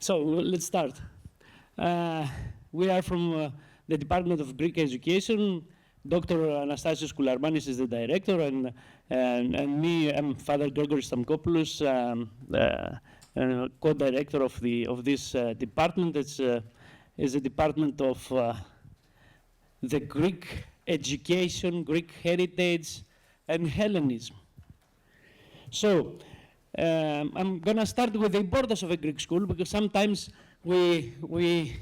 So let's start. We are from the Department of Greek Education. Dr. Anastasios Koularmanis is the director, and me, I'm Father Gregory-Telemachos Stamkopoulos, co-director of this department. It's is the department of the Greek education, Greek heritage, and Hellenism. So I'm going to start with the importance of a Greek school, because sometimes we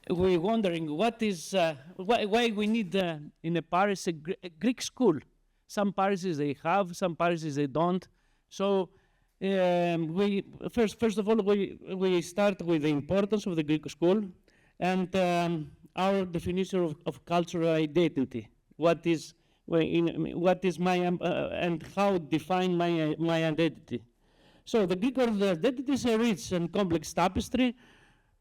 wondering what is why we need in a parish a Greek school. Some parishes they have, some parishes they don't. So we first of all we start with the importance of the Greek school and our definition of cultural identity. What is my and how define my identity? So the Greek Orthodox identity is a rich and complex tapestry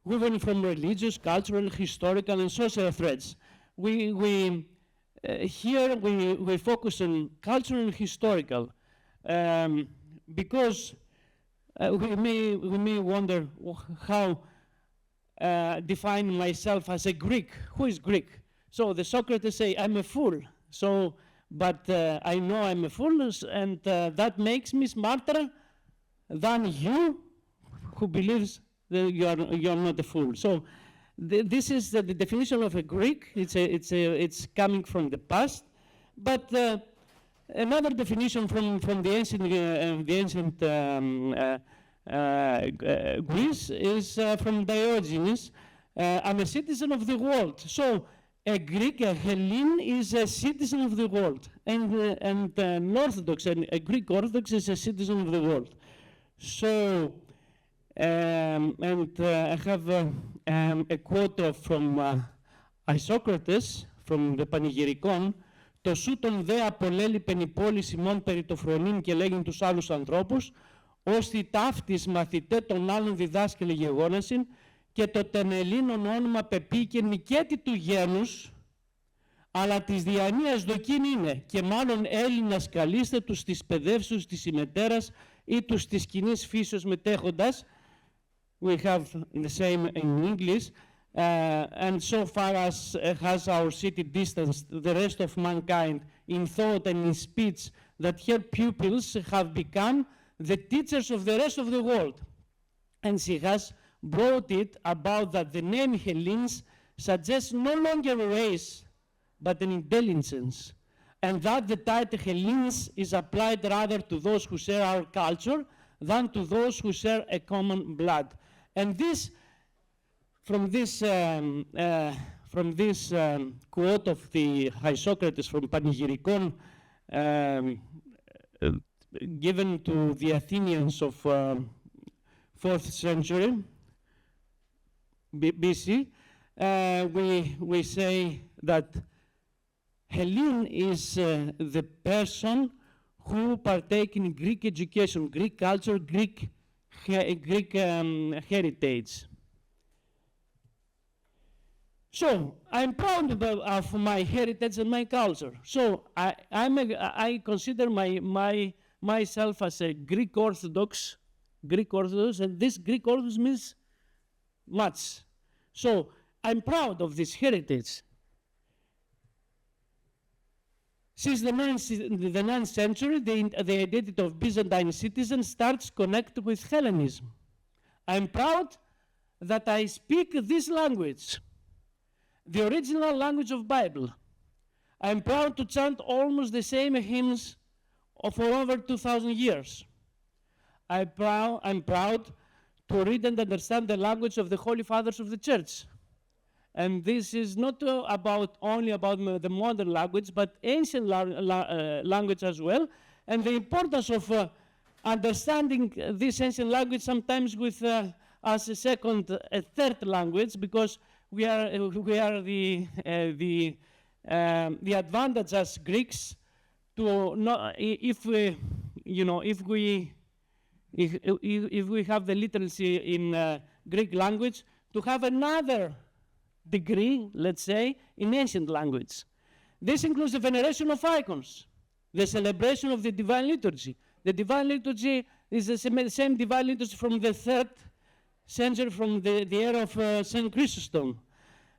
woven from religious, cultural, historical, and social threads. Here we focus on cultural and historical because we may wonder how define myself as a Greek. Who is Greek? So the Socrates say, I'm a fool. So, but I know I'm a fool, and that makes me smarter than you, who believes that you're not a fool. So, this is the definition of a Greek. It's coming from the past, but another definition from the ancient Greece is from Diogenes. I'm a citizen of the world. So. A Greek, a Hellene, is a citizen of the world, and an Orthodox, and a Greek Orthodox is a citizen of the world. So, I have a quote from Isocrates, from the Πανηγυρικόν, «Το σου τον δε απολέλειπεν η πόλη ημών περί το φρονήν και λέγειν τους άλλους ανθρώπους, ώστι ταύτης μαθητέ των άλλων διδάσκελε γεγόνασιν, και το τεμελίνον όνομα πεπήκε νικέτη του γένους, αλλά της διανοίας δοκήν είναι, και μάλλον Έλληνας καλείστε τους της παιδεύσεως της ημετέρας ή τους της κοινής φύσεως μετέχοντας». We have the same in English. And so far as has our city distanced the rest of mankind in thought and in speech, that her pupils have become the teachers of the rest of the world. And she has brought it about that the name Hellenes suggests no longer a race, but an intelligence, and that the title Hellenes is applied rather to those who share our culture than to those who share a common blood. And this, from this quote of the Isocrates from Πανηγυρικόν, given to the Athenians of 4th century BC, we say that Hellene is the person who partake in Greek education, Greek culture, Greek heritage. So I'm proud of my heritage and my culture. So I consider myself as a Greek Orthodox, and this Greek Orthodox means much. So I'm proud of this heritage. Since the 9th century, the identity of Byzantine citizens starts connected with Hellenism. I'm proud that I speak this language, the original language of Bible. I'm proud to chant almost the same hymns for over 2,000 years. I'm proud to read and understand the language of the Holy Fathers of the Church. And this is not only about the modern language, but ancient language as well. And the importance of understanding this ancient language sometimes with as a second, a third language, because we are the advantage as Greeks to not, if we have the literacy in Greek language, to have another degree, let's say, in ancient language. This includes the veneration of icons, the celebration of the Divine Liturgy. The Divine Liturgy is the same Divine Liturgy from the 3rd century from the era of St. Chrysostom,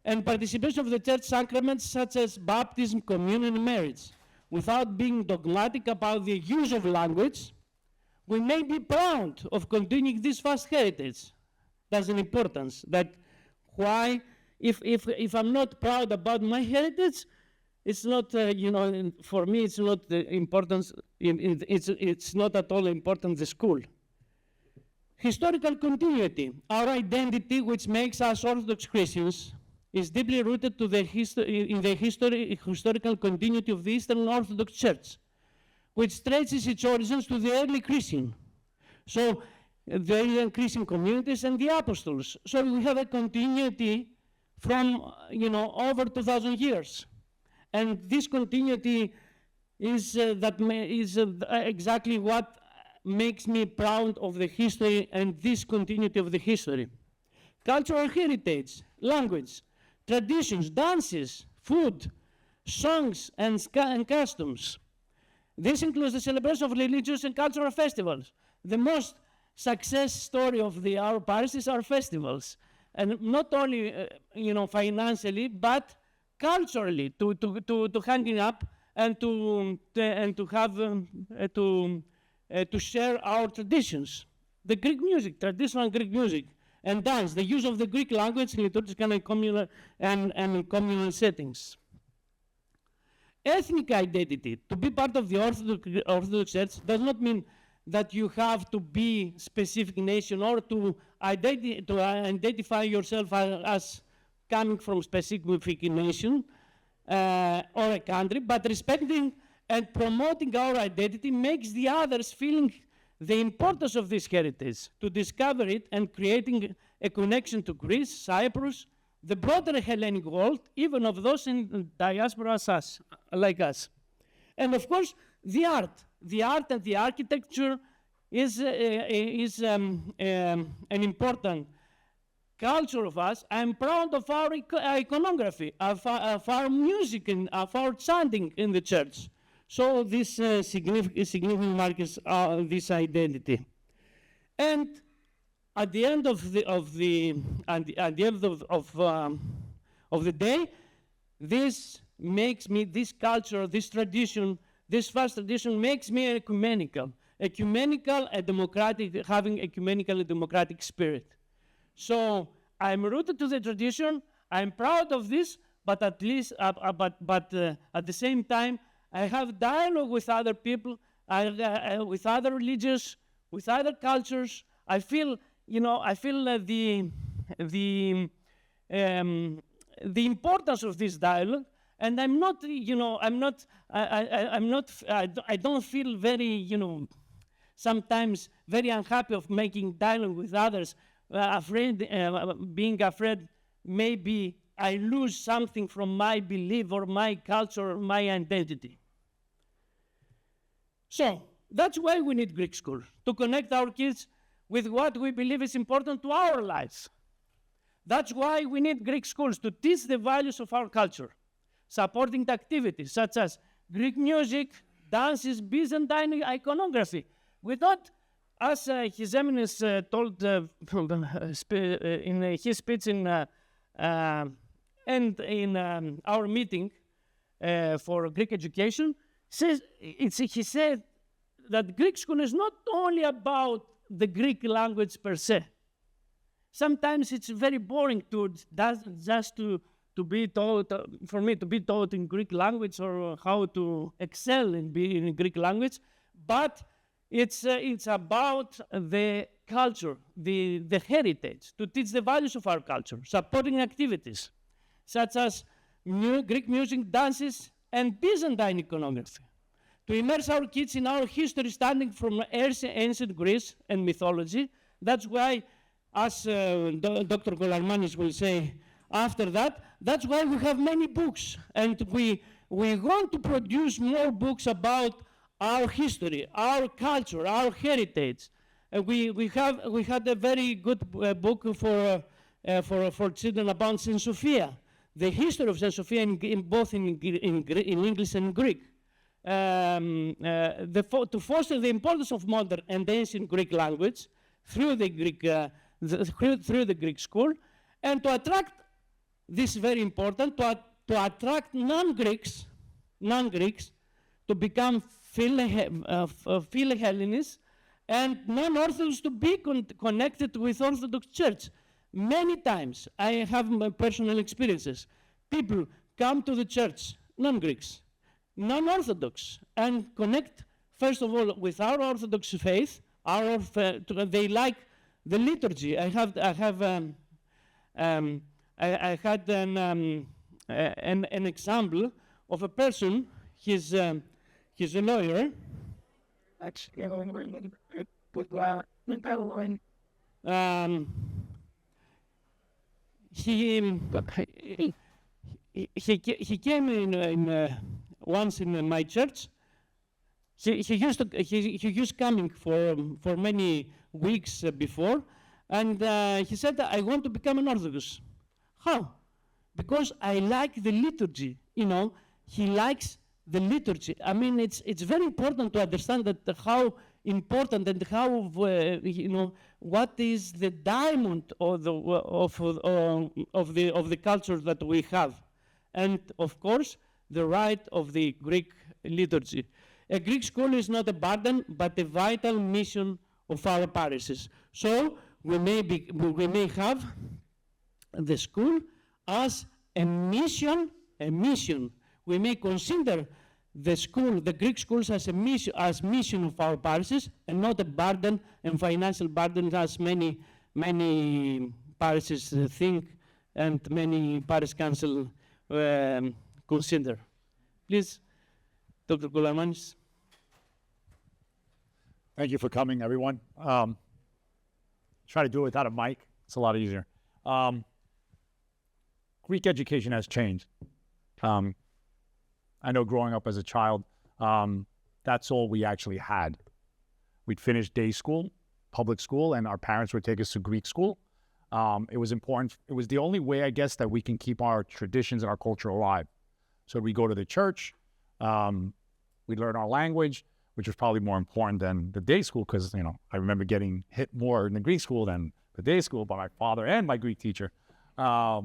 and participation of the church sacraments such as baptism, communion, and marriage. Without being dogmatic about the use of language, we may be proud of continuing this vast heritage. That's an importance. That why, if I'm not proud about my heritage, it's not, for me, it's not the importance. It's not at all important. The school. Historical continuity. Our identity, which makes us Orthodox Christians, is deeply rooted to the historical continuity of the Eastern Orthodox Church, which traces its origins to the early Christian. So the early Christian communities and the apostles. So we have a continuity from over 2,000 years, and this continuity is exactly what makes me proud of the history and this continuity of the history. Cultural heritage, language, traditions, dances, food, songs, and customs. This includes the celebration of religious and cultural festivals. The most success story of our parish is our festivals, and not only financially, but culturally, to hanging up and to have to share our traditions. The Greek music, traditional Greek music, and dance, the use of the Greek language in liturgical and communal settings. Ethnic identity. To be part of the Orthodox Church does not mean that you have to be a specific nation or to identify yourself as coming from a specific nation or a country, but respecting and promoting our identity makes the others feeling the importance of this heritage, to discover it and creating a connection to Greece, Cyprus, the broader Hellenic world, even of those in diaspora like us. And of course, the art and the architecture is an important culture of us. I'm proud of our iconography, of our music, and of our chanting in the church. So this significant marks this identity. And at the end of the day, this makes me, this culture, this tradition, this vast tradition makes me ecumenical and democratic, having ecumenical and democratic spirit. So I'm rooted to the tradition. I'm proud of this, but at least, at the same time, I have dialogue with other people, with other religions, with other cultures. I feel, the importance of this dialogue, and I'm not, I don't feel very, sometimes very unhappy of making dialogue with others, being afraid maybe I lose something from my belief or my culture or my identity. So that's why we need Greek schools, to connect our kids with what we believe is important to our lives. That's why we need Greek schools, to teach the values of our culture, supporting activities such as Greek music, dances, Byzantine iconography. We don't, as His Eminence told in his speech and in our meeting for Greek education, he said that Greek school is not only about the Greek language per se. Sometimes it's very boring just to be taught, for me to be taught in Greek language or how to excel in Greek language, but it's about the culture, the heritage, to teach the values of our culture, supporting activities such as Greek music, dances, and Byzantine iconography, to immerse our kids in our history starting from ancient Greece and mythology. That's why, as Dr. Koularmanis will say after that, that's why we have many books, and we want to produce more books about our history, our culture, our heritage. We had a very good book for children about Saint Sophia, the history of Saint Sophia both in English and Greek. To foster the importance of modern and ancient Greek language through the Greek through the Greek school, and to attract, this is very important, to attract non-Greeks to become Philhellenists, and non-Orthodox to be connected with Orthodox Church. Many times, I have my personal experiences. People come to the church, non-Greeks, non-Orthodox, and connect, first of all, with our Orthodox faith. They like the liturgy. I had an example of a person. He's a lawyer. He came in once in my church. He used coming for many weeks before, and he said, I want to become an Orthodox. How? Because I like the liturgy. He likes the liturgy. I mean, it's very important to understand that how important and how what is the diamond of the culture that we have, and of course the rite of the Greek liturgy. A Greek school is not a burden, but a vital mission of our parishes. So we may have the school as a mission. We may consider the school, the Greek schools, as a mission of our parishes, and not a burden and financial burden as many parishes think and many parish council consider. Please, Dr. Koularmanis. Thank you for coming, everyone. Try to do it without a mic. It's a lot easier. Greek education has changed. I know growing up as a child, that's all we actually had. We'd finish day school, public school, and our parents would take us to Greek school. It was important. It was the only way, I guess, that we can keep our traditions and our culture alive. So we go to the church, we learn our language, which was probably more important than the day school, because, I remember getting hit more in the Greek school than the day school by my father and my Greek teacher. But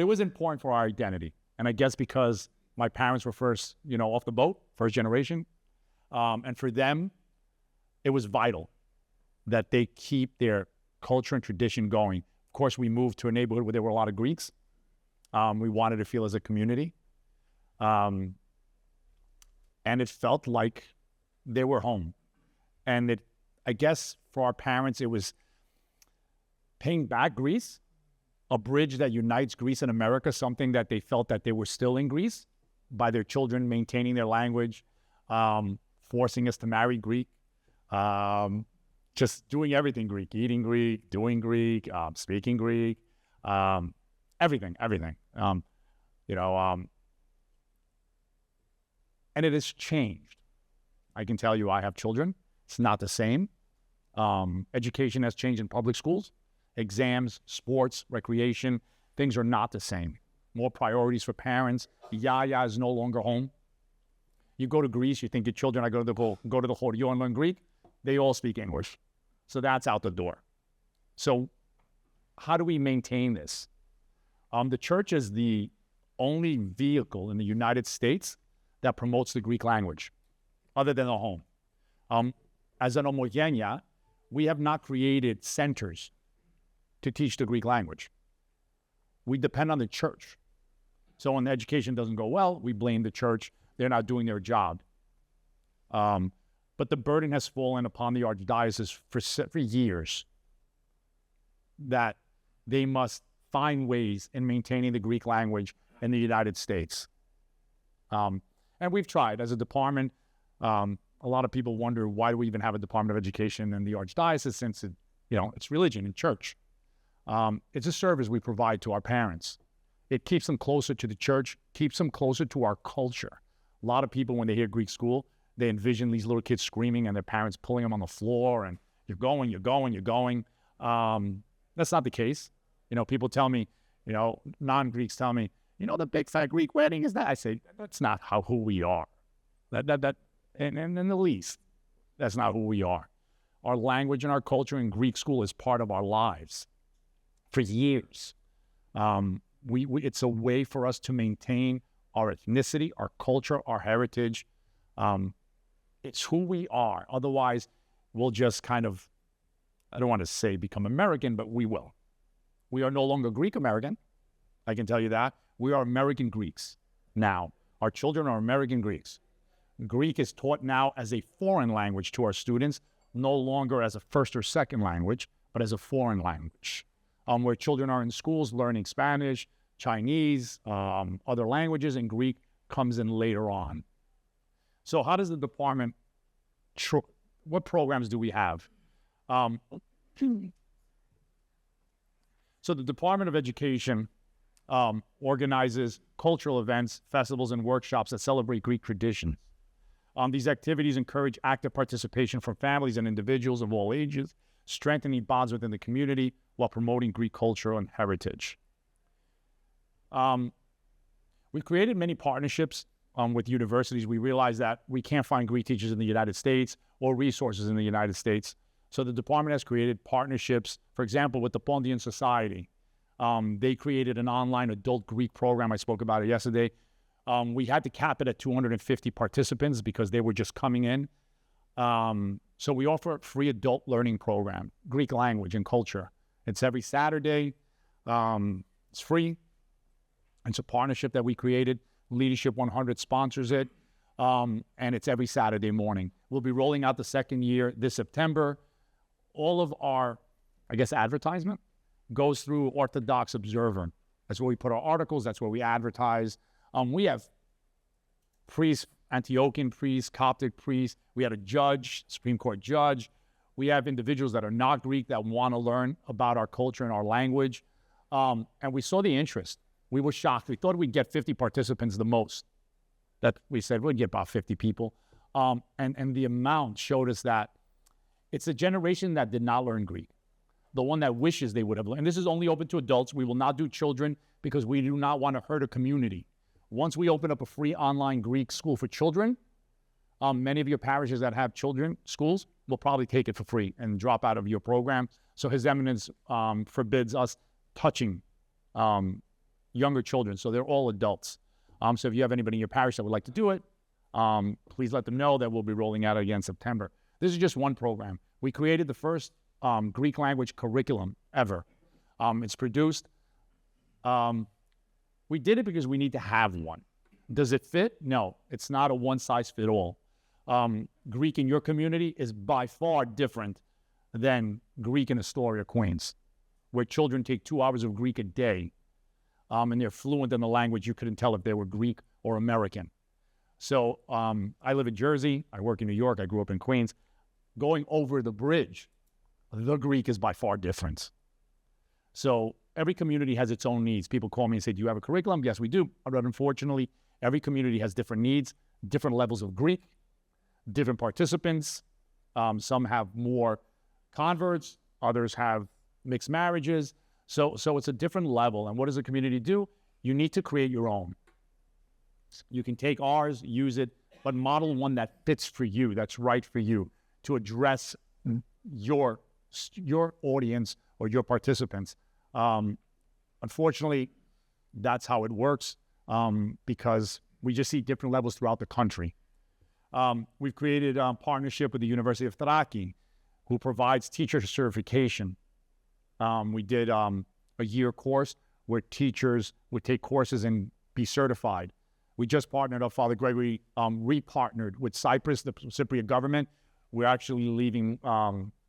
it was important for our identity. And I guess because my parents were first, off the boat, first generation, and for them, it was vital that they keep their culture and tradition going. Of course, we moved to a neighborhood where there were a lot of Greeks. We wanted to feel as a community. And it felt like they were home. And I guess for our parents, it was paying back Greece, a bridge that unites Greece and America, something that they felt that they were still in Greece by their children maintaining their language, forcing us to marry Greek, just doing everything Greek, eating Greek, doing Greek, speaking Greek, everything. And it has changed. I can tell you, I have children. It's not the same. Education has changed in public schools. Exams, sports, recreation, things are not the same. More priorities for parents. Yaya is no longer home. You go to Greece, you think your children are going to go to the Cohesion and learn Greek. They all speak English. So that's out the door. So how do we maintain this? The church is the only vehicle in the United States that promotes the Greek language, other than the home. As an homogenia, we have not created centers to teach the Greek language. We depend on the church. So when the education doesn't go well, we blame the church. They're not doing their job. But the burden has fallen upon the Archdiocese for years that they must find ways in maintaining the Greek language in the United States. And we've tried as a department. A lot of people wonder, why do we even have a Department of Education in the Archdiocese, since it's religion and church. It's a service we provide to our parents. It keeps them closer to the church, keeps them closer to our culture. A lot of people, when they hear Greek school, they envision these little kids screaming and their parents pulling them on the floor and you're going. That's not the case. People tell me, non-Greeks tell me, the big fat Greek wedding is that. I say, that's not who we are. That in the least, that's not who we are. our language and our culture in Greek school is part of our lives for years. It's a way for us to maintain our ethnicity, our culture, our heritage. It's who we are. Otherwise, we'll just kind of, I don't want to say become American, but we will. We are no longer Greek American. I can tell you that. We are American Greeks now. Our children are American Greeks. Greek is taught now as a foreign language to our students, no longer as a first or second language, but as a foreign language. Where children are in schools learning Spanish, Chinese, other languages, and Greek comes in later on. So how does the department, what programs do we have? So the Department of Education organizes cultural events, festivals, and workshops that celebrate Greek traditions. These activities encourage active participation from families and individuals of all ages, strengthening bonds within the community while promoting Greek culture and heritage. We created many partnerships with universities. We realized that we can't find Greek teachers in the United States or resources in the United States. So the department has created partnerships, for example, with the Pontian Society. They created an online adult Greek program. I spoke about it yesterday. We had to cap it at 250 participants because they were just coming in. So we offer a free adult learning program, Greek language and culture. It's every Saturday. It's free. It's a partnership that we created. Leadership 100 sponsors it. And it's every Saturday morning. We'll be rolling out the second year this September. All of our, advertisement goes through Orthodox Observer. That's where we put our articles. That's where we advertise. We have priests, Antiochian priests, Coptic priests. We had a judge, Supreme Court judge. We have individuals that are not Greek that want to learn about our culture and our language. And we saw the interest. We were shocked. We thought we'd get 50 participants the most. That we said we'd get about 50 people. And the amount showed us that it's a generation that did not learn Greek. The one that wishes they would have learned. And this is only open to adults. We will not do children because we do not want to hurt a community. Once we open up a free online Greek school for children, many of your parishes that have children, schools, will probably take it for free and drop out of your program. So His Eminence forbids us touching younger children. So they're all adults. So if you have anybody in your parish that would like to do it, please let them know that we'll be rolling out again in September. This is just one program. We created the first Greek language curriculum ever. It's produced. We did it because we need to have one. Does it fit? No, it's not a one-size-fits-all. Greek in your community is by far different than Greek in Astoria, Queens, where children take 2 hours of Greek a day, and they're fluent in the language. You couldn't tell if they were Greek or American. So I live in Jersey. I work in New York. I grew up in Queens. Going over the bridge, the Greek is by far different. So every community has its own needs. People call me and say, do you have a curriculum? Yes, we do. But unfortunately, every community has different needs, different levels of Greek, different participants. Some have more converts. Others have mixed marriages. So it's a different level. And what does a community do? You need to create your own. You can take ours, use it, but model one that fits for you, that's right for you, to address your audience or your participants. Unfortunately, that's how it works because we just see different levels throughout the country. We've created a partnership with the University of Thrace, who provides teacher certification. We did a year course where teachers would take courses and be certified. We just partnered up, Father Gregory re-partnered with Cyprus, the Cypriot government. We're actually leaving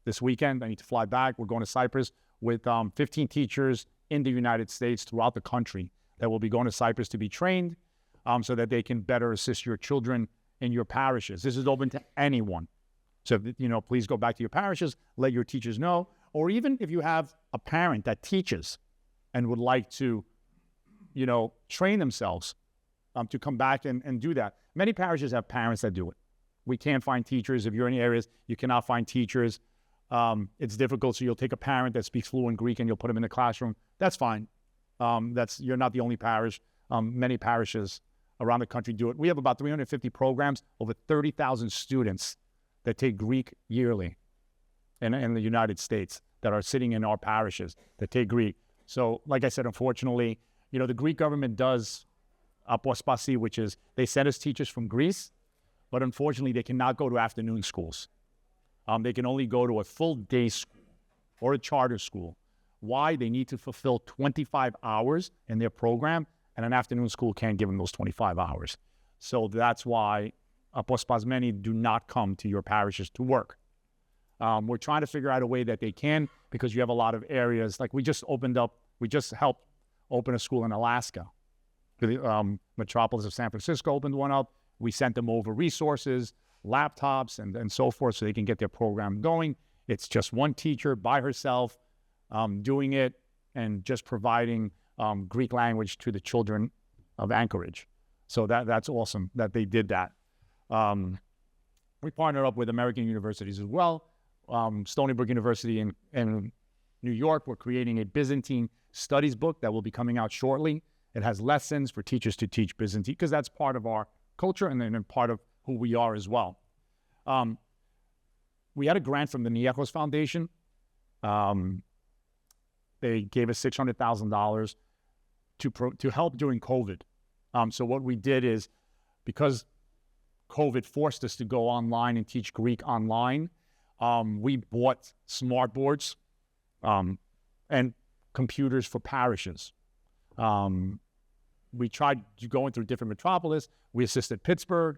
this weekend. I need to fly back. We're going to Cyprus with 15 teachers in the United States throughout the country that will be going to Cyprus to be trained so that they can better assist your children in your parishes. This is open to anyone. So, please go back to your parishes, let your teachers know, or even if you have a parent that teaches and would like to, train themselves to come back and do that. Many parishes have parents that do it. We can't find teachers. If you're in areas, you cannot find teachers. It's difficult, so you'll take a parent that speaks fluent Greek and you'll put them in the classroom. That's fine. You're not the only parish. Many parishes around the country do it. We have about 350 programs, over 30,000 students that take Greek yearly. in the United States that are sitting in our parishes that take Greek. So, like I said, unfortunately, the Greek government does apospasi, which is they send us teachers from Greece, but unfortunately, they cannot go to afternoon schools. They can only go to a full day school or a charter school. Why? They need to fulfill 25 hours in their program, and an afternoon school can't give them those 25 hours. So that's why apospasmeni do not come to your parishes to work. We're trying to figure out a way that they can, because you have a lot of areas. Like we just helped open a school in Alaska. The metropolis of San Francisco opened one up. We sent them over resources, laptops, and so forth, so they can get their program going. It's just one teacher by herself doing it and just providing Greek language to the children of Anchorage. So that's awesome that they did that. We partnered up with American universities as well. Stony Brook University in New York, we're creating a Byzantine studies book that will be coming out shortly. It has lessons for teachers to teach Byzantine, because that's part of our culture and then part of who we are as well. We had a grant from the Niakos Foundation. They gave us $600,000 to help during COVID. So what we did is, because COVID forced us to go online and teach Greek online, we bought smart boards and computers for parishes. We tried going through different metropolis. We assisted Pittsburgh,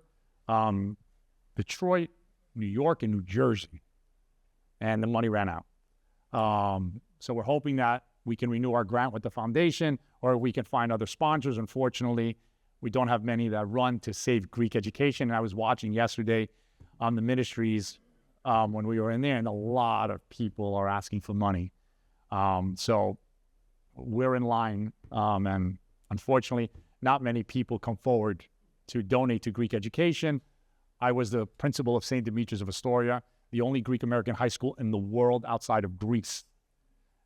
Detroit, New York, and New Jersey. And the money ran out. So we're hoping that we can renew our grant with the foundation, or we can find other sponsors. Unfortunately, we don't have many that run to save Greek education. And I was watching yesterday on the ministries when we were in there, and a lot of people are asking for money. So we're in line, and unfortunately, not many people come forward to donate to Greek education. I was the principal of St. Demetrius of Astoria, the only Greek-American high school in the world outside of Greece.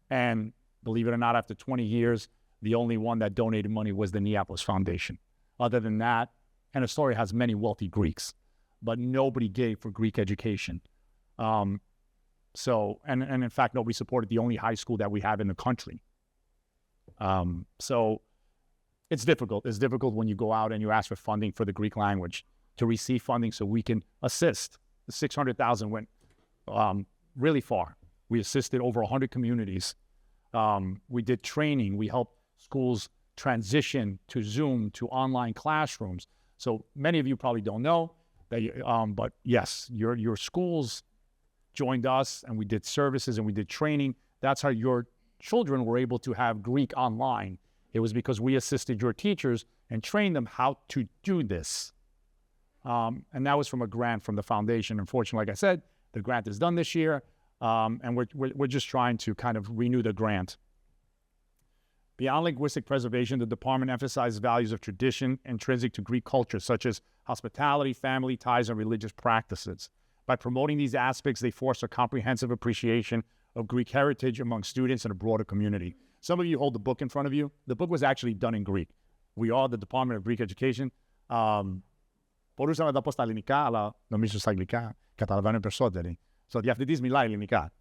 And believe it or not, after 20 years, the only one that donated money was the Neapolis Foundation. Other than that, and Astoria has many wealthy Greeks, but nobody gave for Greek education. And in fact, nobody supported the only high school that we have in the country. So it's difficult. It's difficult when you go out and you ask for funding for the Greek language to receive funding so we can assist. The 600,000 went really far. We assisted over 100 communities. We did training. We helped schools transition to Zoom, to online classrooms. So many of you probably don't know that, but yes, your schools joined us, and we did services and we did training. That's how your children were able to have Greek online. It was because we assisted your teachers and trained them how to do this. And that was from a grant from the foundation. Unfortunately, like I said, the grant is done this year, and we're just trying to kind of renew the grant. Beyond linguistic preservation, the department emphasizes values of tradition intrinsic to Greek culture, such as hospitality, family ties, and religious practices. By promoting these aspects, they foster comprehensive appreciation of Greek heritage among students and a broader community. Some of you hold the book in front of you. The book was actually done in Greek. We are the Department of Greek Education. Μπορούσαμε να τα πω στα ελληνικά, αλλά νομίζω στα αγγλικά καταλαβαίνουν περισσότεροι. So διευθυντής μιλάει ελληνικά.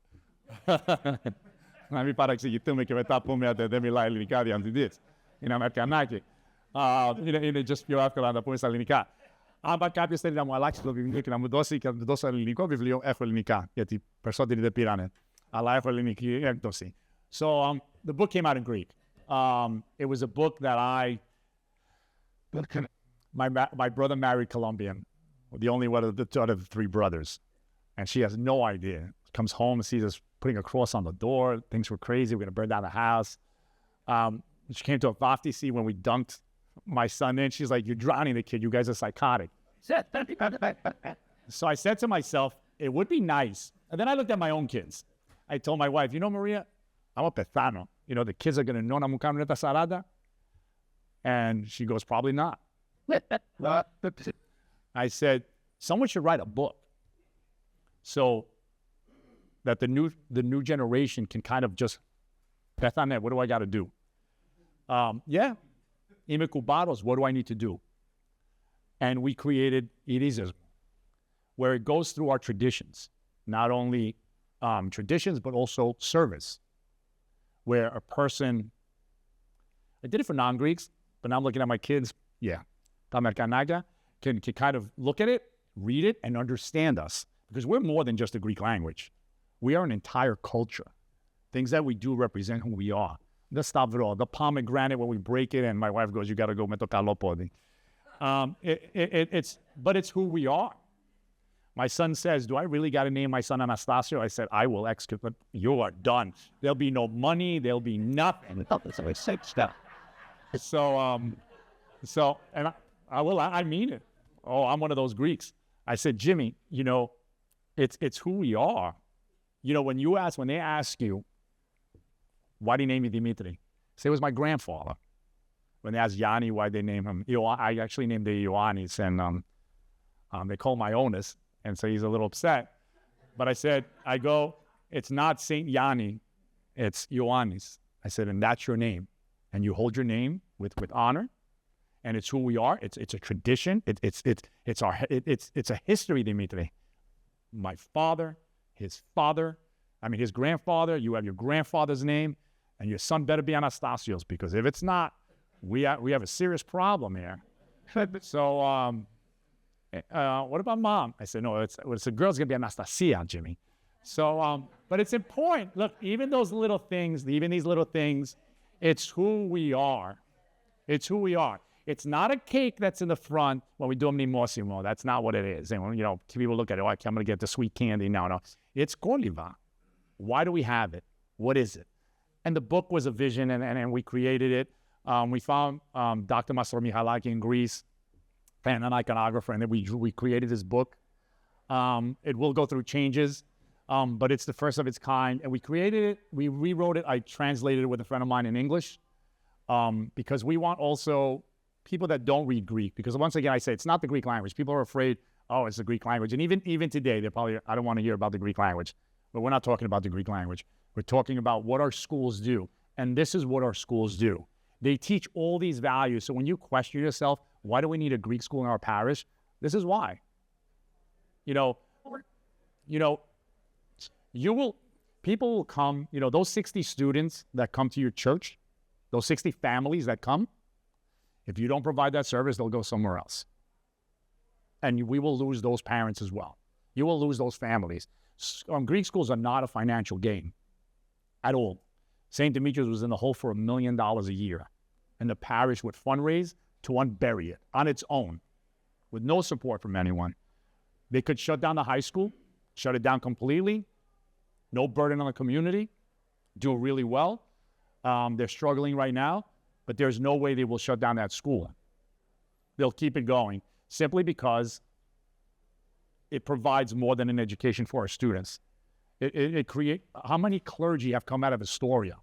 Να μην παραξηγηθούμε και μετά πούμε ότι δεν μιλάει ελληνικά διευθυντής. Είναι Αμερικανάκι. Είναι just πιο εύκολο να τα πούμε στα ελληνικά. Αν κάποιος θέλει να μου αλλάξει το βιβλίο και να μου δώσει και να του δώσω ελληνικό βιβλίο, έχω ελληνικά, γιατί περισσότεροι δεν πήρανε. Αλλά έχω ελληνική έκδοση. So the book came out in Greek. It was a book that my brother married Colombian, the only one of the three brothers. And she has no idea. Comes home and sees us putting a cross on the door. Things were crazy. We're going to burn down the house. She came to a baptistry when we dunked my son in. She's like, "You're drowning the kid. You guys are psychotic." So I said to myself, it would be nice. And then I looked at my own kids. I told my wife, Maria, I'm a pethano. The kids are going to know na mu κάνουν τα 40. And she goes, probably not. I said, someone should write a book so that the new generation can kind of just, pethane, what do I got to do? Yeah. Ime kubaros, what do I need to do? And we created Irisism, where it goes through our traditions, not only traditions, but also service, where a person, I did it for non-Greeks, but now I'm looking at my kids, can kind of look at it, read it, and understand us. Because we're more than just a Greek language. We are an entire culture. Things that we do represent who we are. The stavro, the pomegranate, when we break it, and my wife goes, you got to go metokalopodi. But it's who we are. My son says, do I really got to name my son Anastasio? I said, I will execute, but you are done. There'll be no money. There'll be nothing. So, and I mean it. Oh, I'm one of those Greeks. I said, Jimmy, it's who we are. When they ask you, why do you name me Dimitri? Say it was my grandfather. When they asked Yanni why they name him, I actually named the Ioannis, and they call my Onus, and so he's a little upset. But I said, it's not Saint Yanni, it's Ioannis. I said, and that's your name, and you hold your name with honor, and it's who we are. It's a tradition. It's a history, Dimitri. My father, his grandfather. You have your grandfather's name, and your son better be Anastasios, because if it's not, we have a serious problem here. So, what about mom? I said, no, it's a girl's gonna be Anastasia, Jimmy. So, but it's important. Look, even these little things, it's who we are. It's who we are. It's not a cake that's in the front when we do a mimosimo. That's not what it is. And people look at it, okay, I'm gonna get the sweet candy. No. It's koliva. Why do we have it? What is it? And the book was a vision, and we created it. We found Dr. Masor Michalaki in Greece, and an iconographer, and then we created this book. It will go through changes, but it's the first of its kind. And we created it, we rewrote it, I translated it with a friend of mine in English, because we want also people that don't read Greek, because once again, I say it's not the Greek language. People are afraid, oh, it's the Greek language. And even today, they're probably, I don't want to hear about the Greek language. But we're not talking about the Greek language. We're talking about what our schools do. And this is what our schools do. They teach all these values. So when you question yourself, why do we need a Greek school in our parish? This is why. People will come, those 60 students that come to your church, those 60 families that come, if you don't provide that service, they'll go somewhere else. And we will lose those parents as well. You will lose those families. Greek schools are not a financial gain at all. St. Demetrius was in the hole for $1 million a year, and the parish would fundraise to unbury it on its own with no support from anyone. They could shut down the high school, shut it down completely, no burden on the community, do really well. They're struggling right now, but there's no way they will shut down that school. They'll keep it going simply because it provides more than an education for our students. How many clergy have come out of Astoria?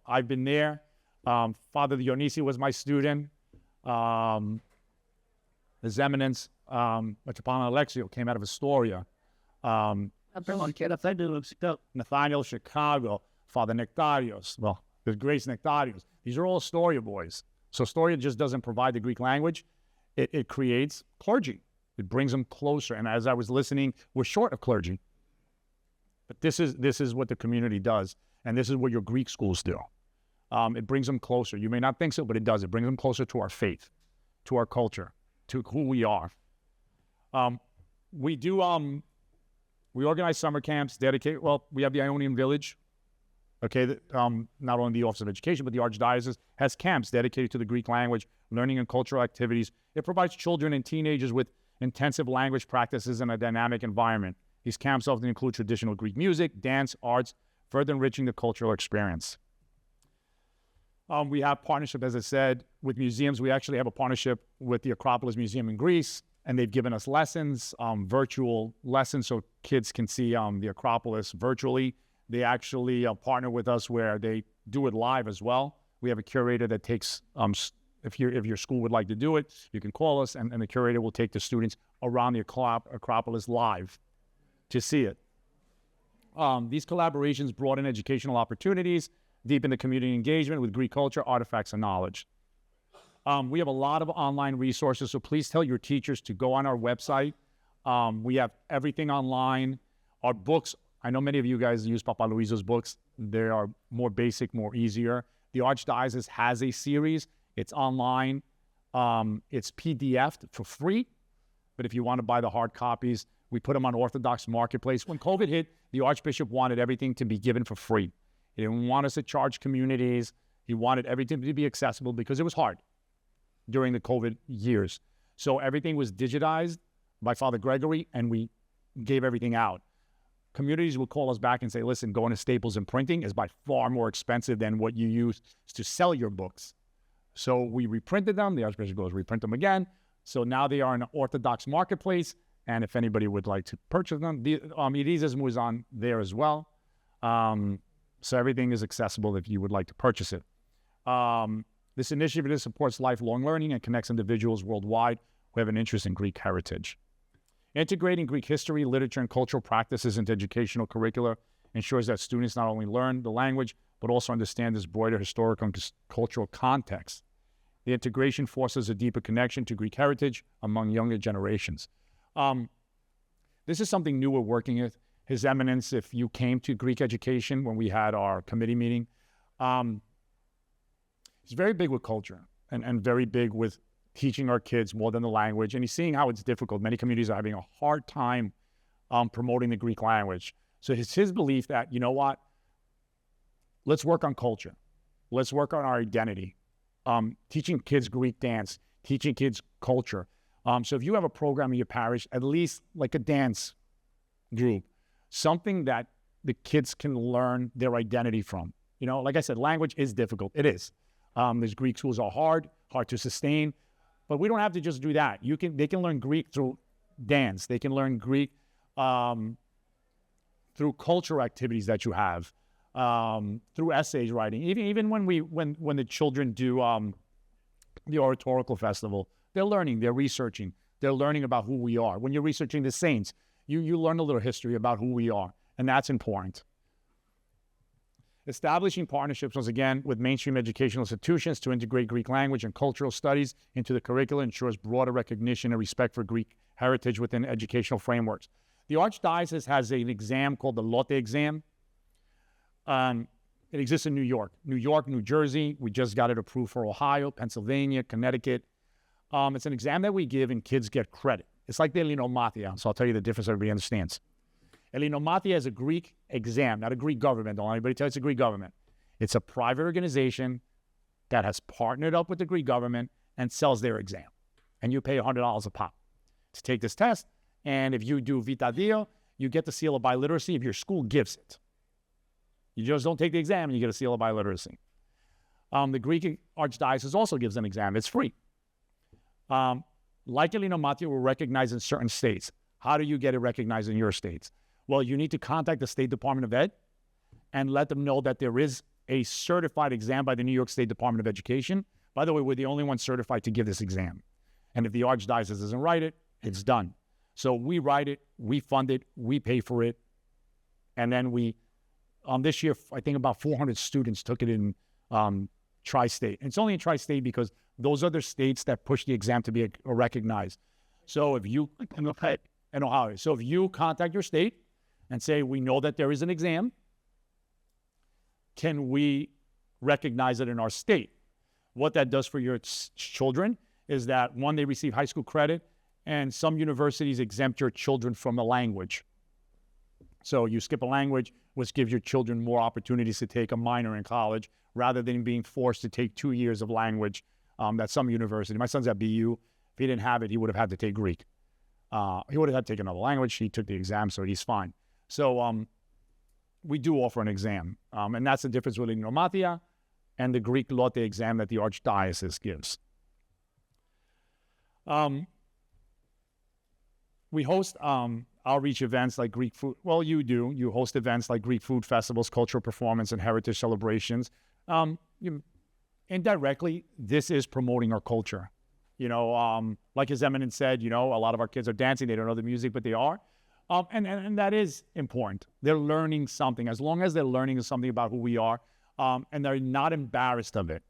I've been there. Father Dionisi was my student. His Eminence, Metropolitan Alexio, came out of Astoria. Nathaniel, Chicago. Father Nectarios. Well, there's Grace Nectarios. These are all Astoria boys. So Astoria just doesn't provide the Greek language. It creates clergy. It brings them closer. And as I was listening, we're short of clergy. But this is what the community does. And this is what your Greek schools do. It brings them closer. You may not think so, but it does. It brings them closer to our faith, to our culture, to who we are. We organize summer camps dedicated. Well, we have the Ionian Village. Okay, not only the Office of Education, but the Archdiocese has camps dedicated to the Greek language, learning and cultural activities. It provides children and teenagers with intensive language practices in a dynamic environment. These camps often include traditional Greek music, dance, arts, further enriching the cultural experience. We have partnership, as I said, with museums. We actually have a partnership with the Acropolis Museum in Greece, and they've given us lessons, virtual lessons, so kids can see the Acropolis virtually. They actually partner with us where they do it live as well. We have a curator that takes, if your school would like to do it, you can call us, and the curator will take the students around the Acropolis live to see it. These collaborations broaden educational opportunities, deepen the community engagement with Greek culture, artifacts, and knowledge. We have a lot of online resources, so please tell your teachers to go on our website. We have everything online. Our books, I know many of you guys use Papa Luizo's books. They are more basic, more easier. The Archdiocese has a series. It's online. It's PDF'd for free. But if you want to buy the hard copies, we put them on Orthodox Marketplace. When COVID hit, the Archbishop wanted everything to be given for free. He didn't want us to charge communities. He wanted everything to be accessible because it was hard during the COVID years. So everything was digitized by Father Gregory, and we gave everything out. Communities would call us back and say, listen, going to Staples and printing is by far more expensive than what you use to sell your books. So we reprinted them. The Archbishop goes, reprint them again. So now they are in an Orthodox Marketplace. And if anybody would like to purchase them, Irisism is on there as well. So everything is accessible if you would like to purchase it. This initiative supports lifelong learning and connects individuals worldwide who have an interest in Greek heritage. Integrating Greek history, literature, and cultural practices into educational curricula ensures that students not only learn the language, but also understand this broader historical and cultural context. The integration fosters a deeper connection to Greek heritage among younger generations. This is something new we're working with. His Eminence, if you came to Greek education when we had our committee meeting, he's very big with culture and very big with teaching our kids more than the language. And he's seeing how it's difficult. Many communities are having a hard time promoting the Greek language. So it's his belief that, you know what, let's work on culture. Let's work on our identity. Teaching kids Greek dance, teaching kids culture. So if you have a program in your parish, at least like a dance group, something that the kids can learn their identity from. You know, like I said, language is difficult. It is. These Greek schools are hard to sustain, but we don't have to just do that. They can learn Greek through dance. They can learn Greek through cultural activities that you have, through essays writing. Even when the children do the oratorical festival, they're learning, they're researching, they're learning about who we are. When you're researching the saints, you learn a little history about who we are, and that's important. Establishing partnerships, once again, with mainstream educational institutions to integrate Greek language and cultural studies into the curricula ensures broader recognition and respect for Greek heritage within educational frameworks. The Archdiocese has an exam called the Lotte exam. It exists in New York, New Jersey. We just got it approved for Ohio, Pennsylvania, Connecticut. It's an exam that we give and kids get credit. It's like the Elinomatia, so I'll tell you the difference so everybody understands. Elinomatia is a Greek exam, not a Greek government. Don't let anybody tell you it's a Greek government. It's a private organization that has partnered up with the Greek government and sells their exam. And you pay $100 a pop to take this test. And if you do Vita Dio, you get the seal of biliteracy if your school gives it. You just don't take the exam and you get a seal of biliteracy. The Greek Archdiocese also gives an exam. It's free. Like Elinomatia, we're recognized in certain states. How do you get it recognized in your states? Well, you need to contact the State Department of Ed and let them know that there is a certified exam by the New York State Department of Education. By the way, we're the only ones certified to give this exam. And if the Archdiocese doesn't write it, it's done. So we write it, we fund it, we pay for it. And then this year, I think about 400 students took it in tri-state. And it's only in tri-state because those are the states that push the exam to be recognized. So if you, in Ohio, so if you contact your state and say, we know that there is an exam, can we recognize it in our state? What that does for your children is that, one, they receive high school credit, and some universities exempt your children from a language. So you skip a language, which gives your children more opportunities to take a minor in college rather than being forced to take 2 years of language that some university. My son's at BU. If he didn't have it, he would have had to take Greek. He would have had to take another language. He took the exam, so he's fine. So we do offer an exam, and that's the difference between Elinomatia and the Greek Lotte exam that the Archdiocese gives. We host outreach events like Greek food. Well, you do. You host events like Greek food festivals, cultural performance, and heritage celebrations. Indirectly, this is promoting our culture. You know, like His Eminence said, you know, a lot of our kids are dancing. They don't know the music, but they are. And that is important. They're learning something. As long as they're learning something about who we are, and they're not embarrassed of it.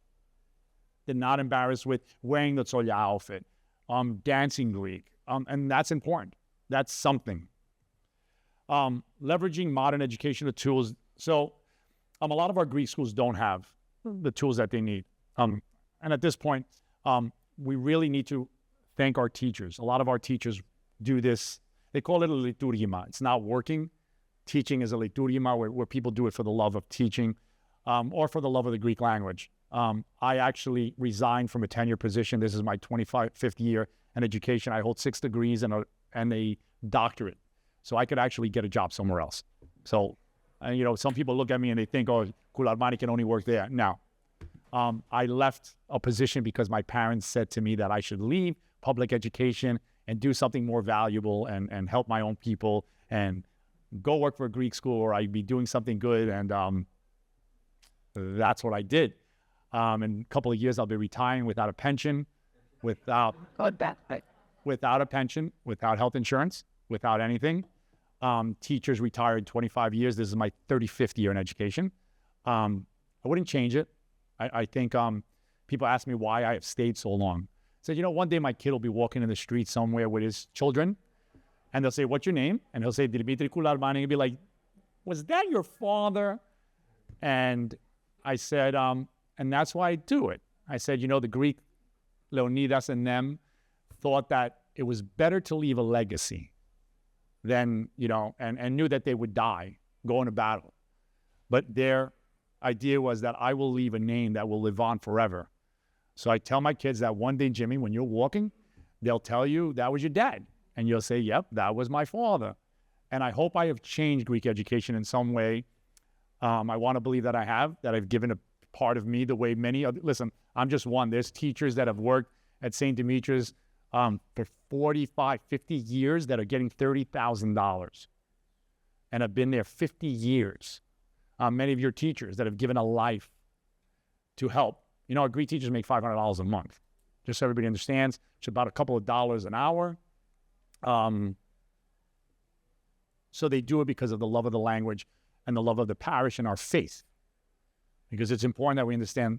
They're not embarrassed with wearing the Tsolya outfit, dancing Greek. And that's important. That's something. Leveraging modern educational tools. So a lot of our Greek schools don't have the tools that they need. And at this point, we really need to thank our teachers. A lot of our teachers do this. They call it a liturgima. It's not working. Teaching is a liturgima where people do it for the love of teaching or for the love of the Greek language. I actually resigned from a tenure position. This is my 25th year in education. I hold 6 degrees and a doctorate. So I could actually get a job somewhere else. So, some people look at me and they think, oh, Koularmani can only work there. No. I left a position because my parents said to me that I should leave public education and do something more valuable and help my own people and go work for a Greek school, or I'd be doing something good. And that's what I did. In a couple of years, I'll be retiring without a pension, without a pension, without health insurance, without anything. Teachers retired 25 years. This is my 35th year in education. I wouldn't change it. I think people ask me why I have stayed so long. I said, one day my kid will be walking in the street somewhere with his children, and they'll say, "What's your name?" And he'll say, "Dimitri Koularmani." And he'll be like, "Was that your father?" And I said, and that's why I do it. I said, the Greek Leonidas and them thought that it was better to leave a legacy than, and knew that they would die going to battle. But their idea was that I will leave a name that will live on forever. So I tell my kids that one day, Jimmy, when you're walking, they'll tell you that was your dad. And you'll say, yep, that was my father. And I hope I have changed Greek education in some way. I want to believe that I have, that I've given a part of me the way many other, listen, I'm just one. There's teachers that have worked at St. Demetrius for 45, 50 years that are getting $30,000 and have been there 50 years. Many of your teachers that have given a life to help. Our Greek teachers make $500 a month. Just so everybody understands, it's about a couple of dollars an hour. So they do it because of the love of the language and the love of the parish and our faith. Because it's important that we understand,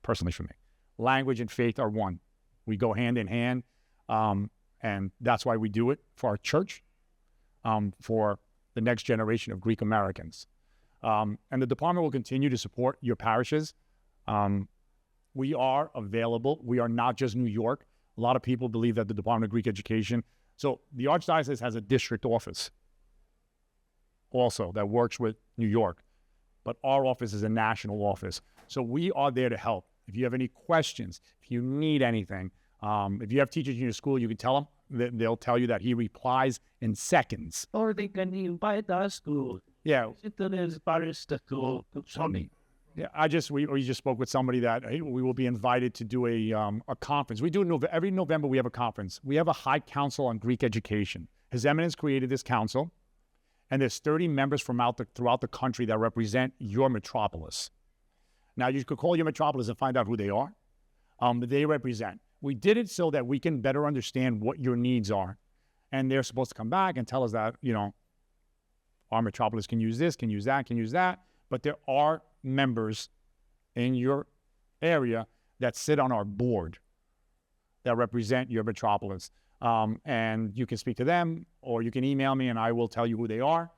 personally for me, language and faith are one. We go hand in hand, and that's why we do it for our church, for the next generation of Greek Americans. And the department will continue to support your parishes. We are available. We are not just New York. A lot of people believe that the Department of Greek Education. So the Archdiocese has a district office also that works with New York. But our office is a national office. So we are there to help. If you have any questions, if you need anything, if you have teachers in your school, you can tell them. They'll tell you that he replies in seconds. Or they can invite us to visit the parish to Sunday. Yeah, we just spoke with somebody that we will be invited to do a conference. We do every November. We have a conference. We have a High Council on Greek Education. His Eminence created this council, and there's 30 members throughout the country that represent your metropolis. Now you could call your metropolis and find out who they are. They represent. We did it so that we can better understand what your needs are, and they're supposed to come back and tell us that our metropolis can use this, can use that. But there are members in your area that sit on our board that represent your metropolis. And you can speak to them, or you can email me and I will tell you who they are.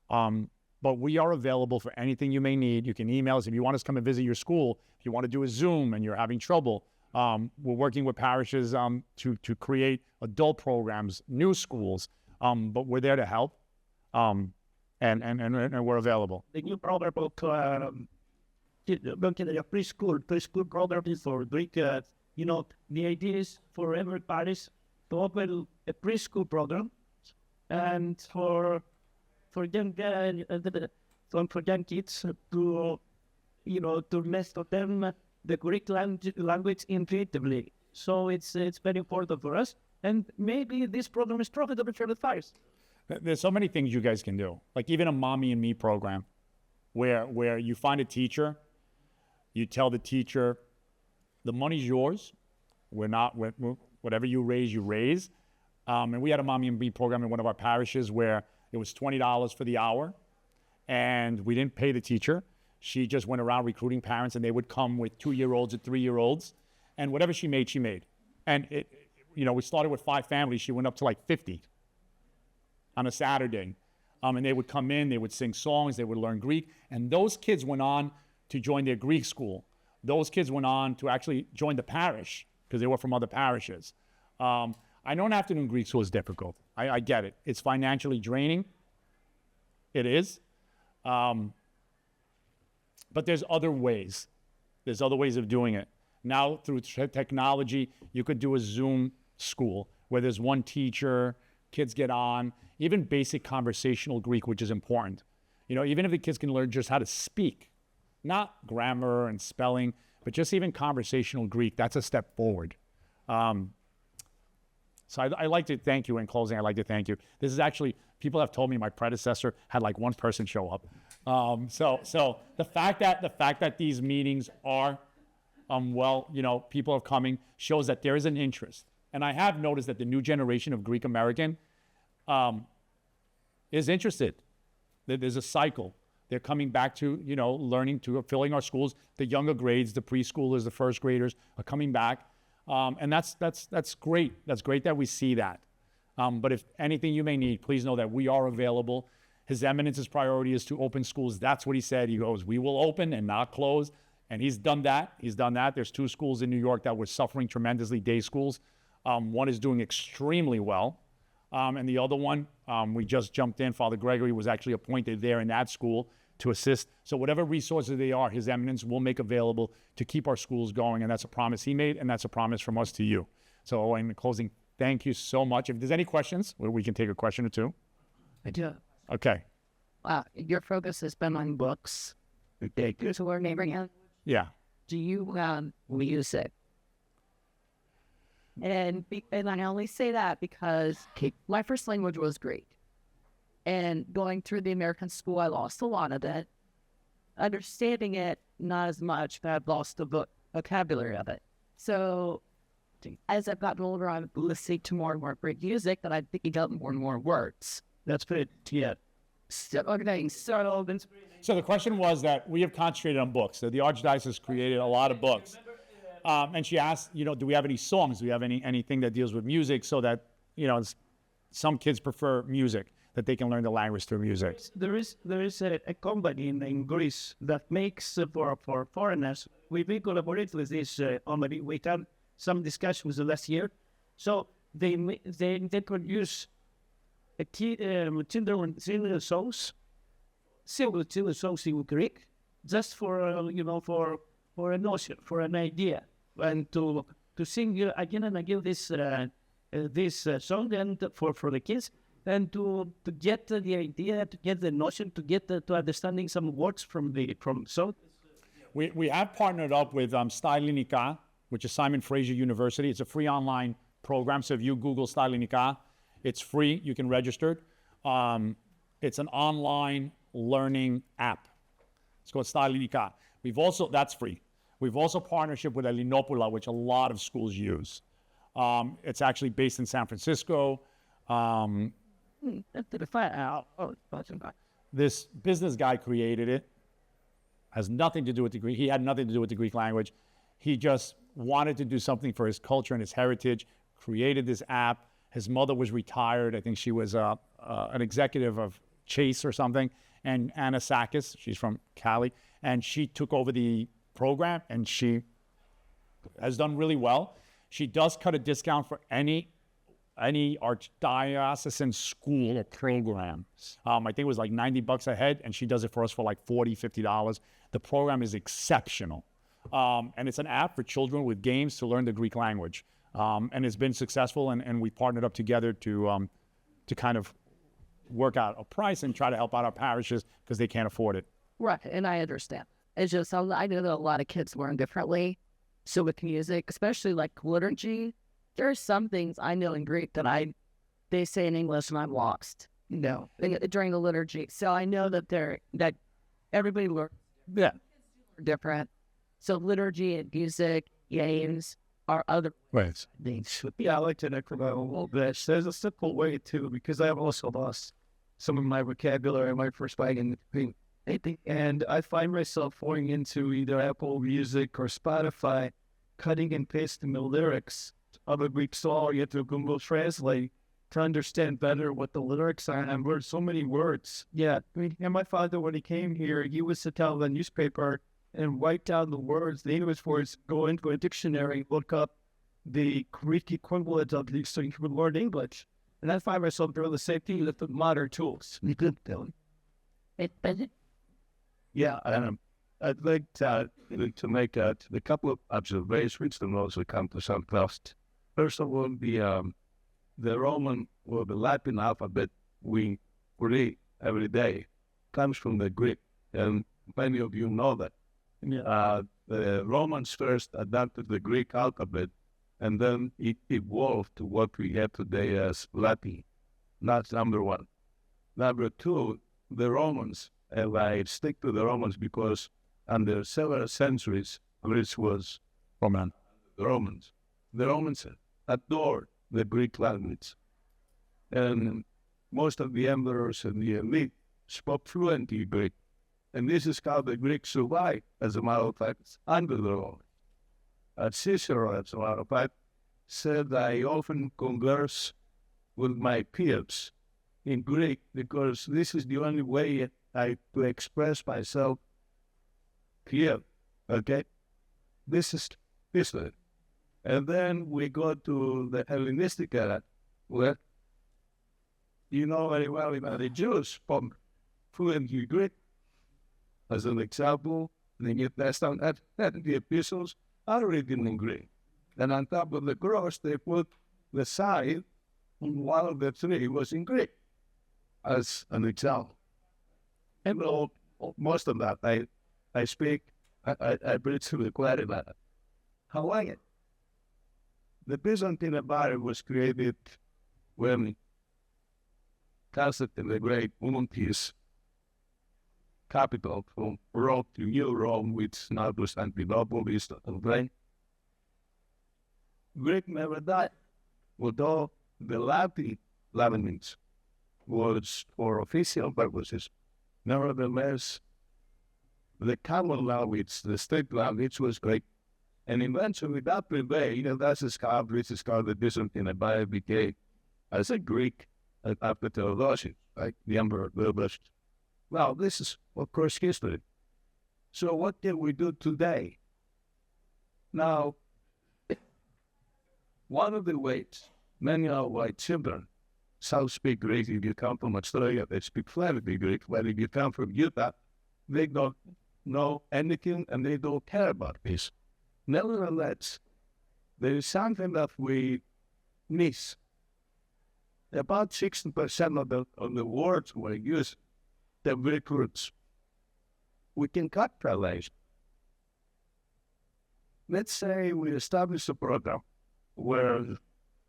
But we are available for anything you may need. You can email us if you want us to come and visit your school. If you want to do a Zoom and you're having trouble, we're working with parishes to create adult programs, new schools. But we're there to help. And we're available. The new program of preschool program is for Greek. The idea is for every parish to open a preschool program, and for young kids to list to them the Greek language intuitively. So it's very important for us, and maybe this program is profitable for the parish. There's so many things you guys can do, like even a Mommy and Me program, where you find a teacher, you tell the teacher, the money's yours. Whatever you raise. And we had a Mommy and Me program in one of our parishes where it was $20 for the hour, and we didn't pay the teacher. She just went around recruiting parents, and they would come with 2-year-olds and 3-year-olds, and whatever she made, she made. And we started with 5 families. She went up to like 50 on a Saturday. And they would come in, they would sing songs, they would learn Greek. And those kids went on to join their Greek school. Those kids went on to actually join the parish because they were from other parishes. I know an afternoon Greek school is difficult. I get it. It's financially draining. It is. But there's other ways. There's other ways of doing it. Now, through technology, you could do a Zoom school where there's one teacher, kids get on, even basic conversational Greek, which is important. You know, even if the kids can learn just how to speak, not grammar and spelling, but just even conversational Greek, that's a step forward. So I'd like to thank you in closing. I'd like to thank you. This is actually, people have told me my predecessor had like one person show up. So the fact that these meetings are, people are coming shows that there is an interest. And I have noticed that the new generation of Greek American is interested. There's a cycle. They're coming back to, learning, to filling our schools. The younger grades, the preschoolers, the first graders are coming back. And that's great. That's great that we see that. But if anything you may need, please know that we are available. His Eminence's priority is to open schools. That's what he said. He goes, we will open and not close. And he's done that. There's 2 schools in New York that were suffering tremendously, day schools. One is doing extremely well. And the other one, we just jumped in. Father Gregory was actually appointed there in that school to assist. So whatever resources they are, His Eminence will make available to keep our schools going. And that's a promise he made, and that's a promise from us to you. So in closing, thank you so much. If there's any questions, we can take a question or two. I do. Okay. Your focus has been on books. Okay, good. So we're neighboring. Yeah. Do you music? And I only say that because my first language was Greek. And going through the American school, I lost a lot of it. Understanding it, not as much, but I've lost the vocabulary of it. So as I've gotten older, I'm listening to more and more Greek music, and I'm picking up more and more words. That's good. Yeah. So So the question was that we have concentrated on books. So the Archdiocese created a lot of books. And she asked, do we have any songs? Do we have anything that deals with music so that, some kids prefer music, that they can learn the language through music? There is a company in Greece that makes for foreigners. We've been collaborating with this company. We had some discussions last year. So they produce children songs, simple children songs in Greek, just for a notion, for an idea, and to sing again and again this song and for the kids, and to get the idea, to get the notion, to get to understanding some words from song. We have partnered up with Stylinica, which is Simon Fraser University. It's a free online program. So if you Google Stylinica, it's free. You can register. It's an online learning app. It's called Stylinica. That's free. We've also partnership with Elinopula, which a lot of schools use. It's actually based in San Francisco. This business guy created it. Has nothing to do with the Greek. He had nothing to do with the Greek language. He just wanted to do something for his culture and his heritage, created this app. His mother was retired. I think she was an executive of Chase or something. And Anastasios, she's from Cali, and she took over the program, and she has done really well. She does cut a discount for any archdiocesan school program. I think it was like $90 a head, and she does it for us for like $40, $50. The program is exceptional. And it's an app for children with games to learn the Greek language. And it's been successful, and we partnered up together to kind of work out a price and try to help out our parishes because they can't afford it. Right, and I understand. It's just, I know that a lot of kids learn differently. So with music, especially like liturgy, there are some things I know in Greek that they say in English and I'm lost, during the liturgy. So I know that everybody learns different. So liturgy and music, games are other ways. Yeah, I like to necromote a little bit. There's a simple way too, because I have also lost some of my vocabulary in my first writing. And I find myself going into either Apple Music or Spotify, cutting and pasting the lyrics of a Greek song into Google Translate to understand better what the lyrics are. And were so many words. Yeah. I mean, and my father, when he came here, he used to tell the newspaper and write down the words, the English words, go into a dictionary, look up the Greek equivalent of these so you could learn English. And I find myself doing the same thing with the modern tools. You could tell. Yeah, I'd like to make a couple of observations and also come to some thoughts. First of all, the Roman or the Latin alphabet we read every day comes from the Greek, and many of you know that. Yeah. The Romans first adopted the Greek alphabet, and then it evolved to what we have today as Latin. That's number one. Number two, the Romans, and I stick to the Romans because under several centuries, Greece was Roman. the Romans. The Romans adored the Greek language. And most of the emperors and the elite spoke fluently Greek. And this is how the Greeks survived, as a matter of fact, under the Romans. Cicero, as a matter of fact, said, I often converse with my peers in Greek because this is the only way to express myself here. Okay? This is history. And then we go to the Hellenistic era, where you know very well about the Jews spoke fluently Greek. As an example, the New Testament and the epistles are written in Greek. And on top of the cross, they put the sign, and one of the three was in Greek, as an example. And most of that, I speak, I preach to the clarity that. However, the Byzantine Empire was created when Constantine the Great moved his capital from Rome to New Rome, which now Constantinople is the Greek never died, although the Latin language was for official purposes. Nevertheless, the common language, the state language, was Greek. And eventually that prevailed, and this is how the Byzantine Empire became as a Greek after Theodosius, right? The Emperor Theodosius. Well, this is, of course, history. So what can we do today? Now, one of the ways many of white children, some speak Greek. If you come from Australia, they speak fluently Greek. But if you come from Utah, they don't know anything and they don't care about this. Nevertheless, there is something that we miss. About 60% of the words we use, the Greek roots. We can capitalize. Let's say we establish a program where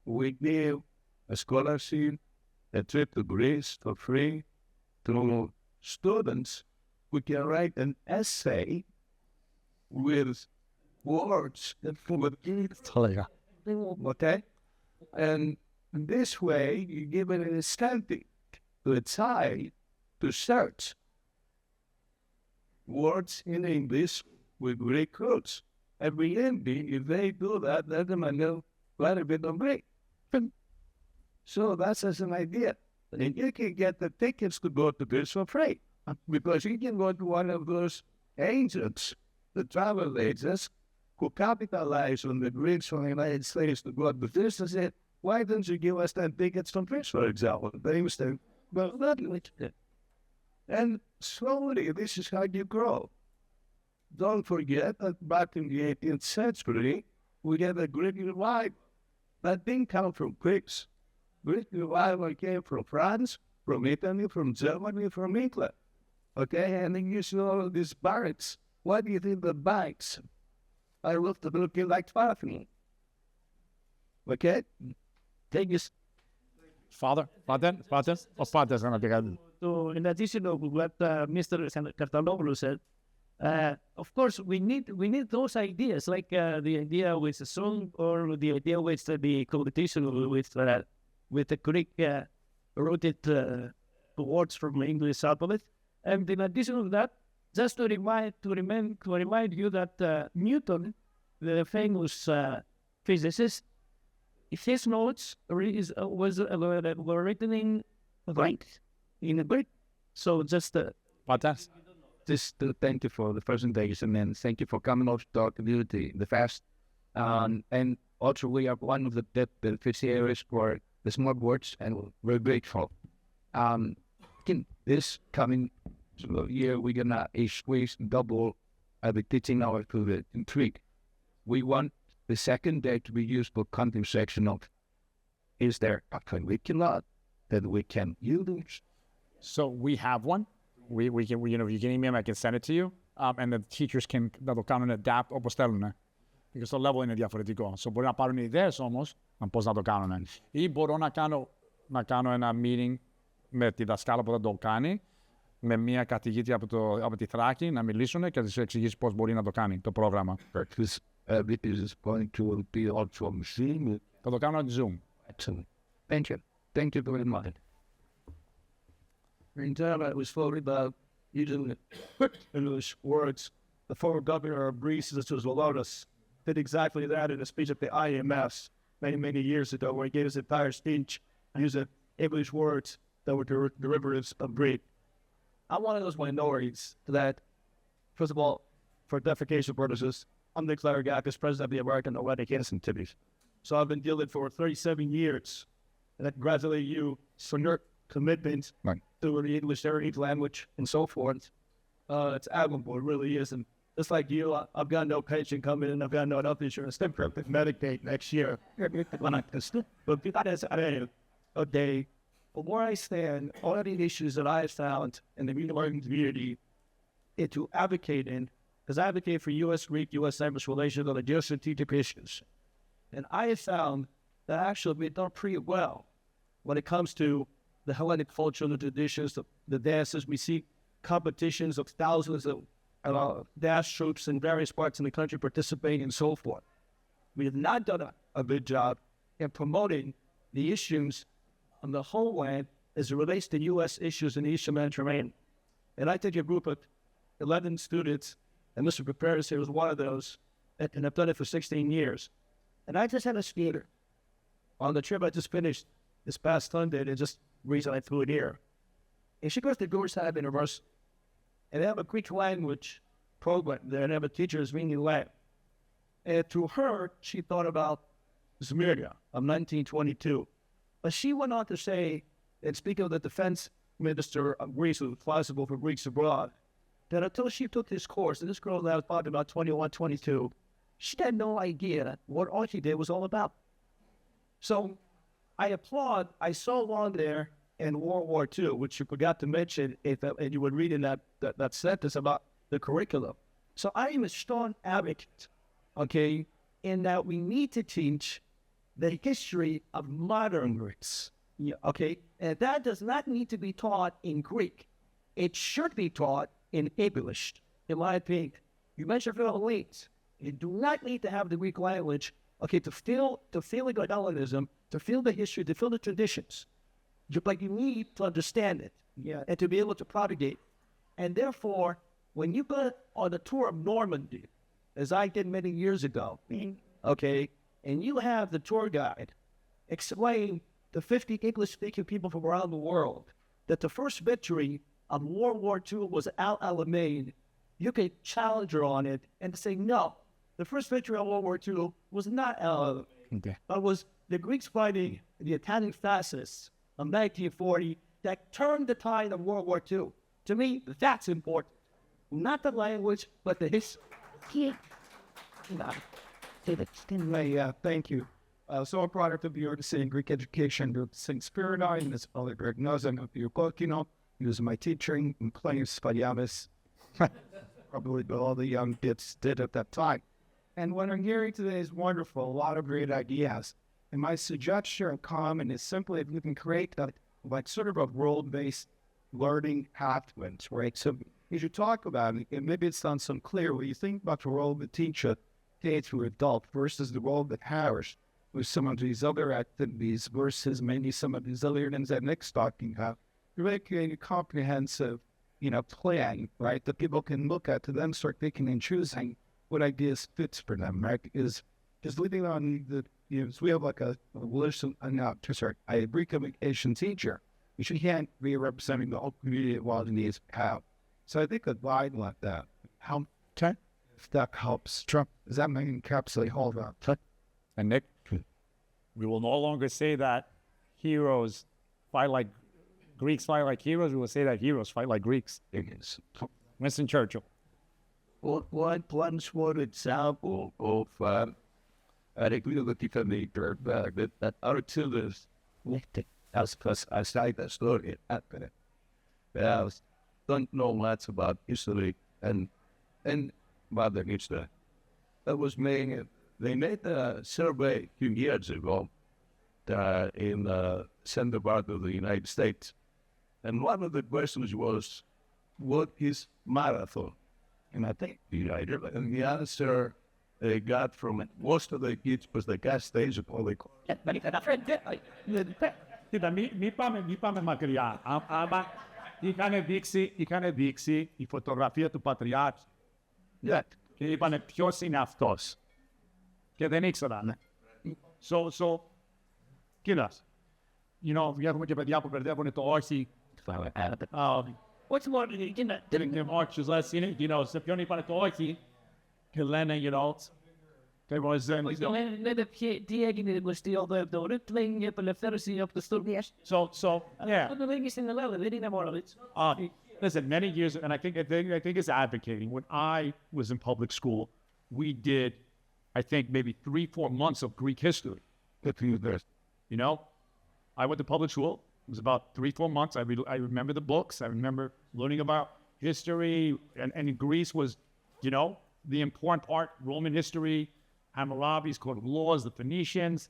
we give a scholarship, a trip to Greece for free to students. We can write an essay with words that okay? And this way, you give it an incentive to a child to search words in English with Greek roots. And if they do that, they're going to know quite a bit of Greek. So that's as an idea. And you can get the tickets to go to Greece for free. Because you can go to one of those agents, the travel agents, who capitalize on the Greeks from the United States to go to this and say, why don't you give us 10 tickets from Greece, for example? They would say, well, not like that. And slowly, this is how you grow. Don't forget that back in the 18th century, we had a Greek revival. That didn't come from Greeks. Greek revival came from France, from Italy, from Germany, from England. Okay, and then you see all of these barracks. Why do you think the banks are looking like Parthenon? Okay? Thank you. Father? So in addition to what Mr. Kartalopoulos said, of course, we need those ideas, like the idea with a song or the idea with the competition with the Greek rooted words from the English alphabet. And in addition to that, just to remind you that Newton, the famous physicist, his notes were written in Greek, in Greek. So Fantastic. thank you for the presentation and thank you for coming out to our community in the fast. And also we are one of the beneficiaries for the smart words and we're grateful. In this coming year, we're gonna squeeze double the teaching hour to the intrigue. We want the second day to be used for content section of is there a curriculum that we can use? So we have one. We can, if you can email me, I can send it to you. And the teachers can, θα το κάνουν adapt όπως θέλουν. Και στο level είναι διαφορετικό. So μπορεί να πάρουν ιδέες όμως, πώς να το κάνουν. Ή μπορώ να κάνω ένα meeting με τη δασκάλα που θα το κάνει, με μια καθηγήτρια από τη Θράκη, να μιλήσουν και να της εξηγήσει πώς μπορεί να το κάνει το πρόγραμμα. Θα το κάνω Zoom. Excellent. Thank you. Thank you very much. In time, I was floating about using English words. The former governor of Greece, Anastasios, did exactly that in a speech at the IMF many years ago, where he gave his entire speech using English words that were derivatives of Greek. I'm one of those minorities that, first of all, for defecation purposes, I'm the Clergy-Laity president of the American Orthodox Archdiocese. So I've been dealing for 37 years. And I congratulate you for your commitment to the English heritage language and so forth. It's admirable, it really is. And just like you, I've got no pension coming in, I've got no health insurance. I'm going to Medicaid next year. But because okay, but where I stand, all of the issues that I have found in the learning community, into advocating, because I advocate for U.S.-Greek, U.S.-Cyprus relations on the geostrategic issues. And I have found that actually we've done pretty well when it comes to the Hellenic culture, the traditions, the dances. We see competitions of thousands of dance troops in various parts of the country participating and so forth. We have not done a good job in promoting the issues on the homeland as it relates to U.S. issues in the Eastern Mediterranean. And I take a group of 11 students, and Mr. Prepares here was one of those, and I've done it for 16 years. And I just had a speaker on the trip I just finished this past Sunday, and just recently I flew it here. And she goes to Georgetown University, and they have a Greek language program there, and they have a teacher who's reading Latin. And to her, she thought about Smyrna of 1922. But she went on to say, and speaking of the defense minister of Greece, who was responsible for Greeks abroad, that until she took this course, and this girl now was probably about 21, 22, she had no idea what Archiday was all about. So I applaud, I saw on there in World War II, which you forgot to mention, and you would read in that sentence about the curriculum. So I am a strong advocate, okay, in that we need to teach the history of modern Greeks, okay? And that does not need to be taught in Greek. It should be taught in English, in my opinion. You mentioned Philippines. You do not need to have the Greek language, okay, to feel the Hellenism, to feel the history, to feel the traditions. But you need to understand it, and to be able to propagate. And therefore, when you go on a tour of Normandy, as I did many years ago, okay, and you have the tour guide explain to 50 English-speaking people from around the world that the first victory of World War II was Al Alamein, you can challenge her on it and say, no, the first victory of World War II was not Al Alamein. It was the Greeks fighting the Italian fascists of 1940 that turned the tide of World War II. To me, that's important. Not the language, but the history. Thank you. So a product of your saying Greek education, the Saint Paradigm, as Father Greg knows, I'm your book, using my teaching and playing Spadiavis, probably all the young kids did at that time. And what I'm hearing today is wonderful, a lot of great ideas. And my suggestion and comment is simply if you can create sort of a role-based learning pathways, right? So as you talk about it, and maybe it's not so clear, when you think about the role of the teacher, through adult versus the role of the parish with some of these other activities versus maybe some of these other things that Nick's talking about, you're making a comprehensive, plan, right, that people can look at to then start picking and choosing what ideas fits for them, right? Because living on the if we have like a listen, a Greek-Communication teacher, she can't be representing the whole community at what it needs to have. So I think a guide like that, how if that helps, does that mean encapsulate all that? And Nick, we will no longer say that heroes fight like Greeks fight like heroes. We will say that heroes fight like Greeks. Winston Churchill. One short example of I think we look at the that artists as I say the story happened. I don't know much about history and about history. That was made. They made a survey a few years ago in the center part of the United States, and one of the questions was, "What is marathon?" And I think and the answer they got from most of the kids was the gas station or the Κοίτα, μη πάμε μακριά. Άμα είχαν δείξει η φωτογραφία του Πατριάρχη και είπανε ποιος είναι αυτός. Και δεν ήξεραν. So, κοίτα, έχουμε και παιδιά που μπερδεύουν το όχι. What's more, you know, Και μόρτσους λες, σε ποιον είπανε το όχι και λένε, there was τι έγινε με το ρίτλινγκ, η απελευθέρωση από τους Τούρκους. so yeah. Αυτό λέγει στην Ελλάδα, δεν είναι μόνο έτσι. Listen, many years, and I think it's advocating. When I was in public school, we did, I think, maybe 3-4 months of Greek history. I went to public school. It was about 3-4 months. I remember the books. I remember learning about history, and Greece was, the important part. Roman history, Hammurabi's Code of Laws, the Phoenicians.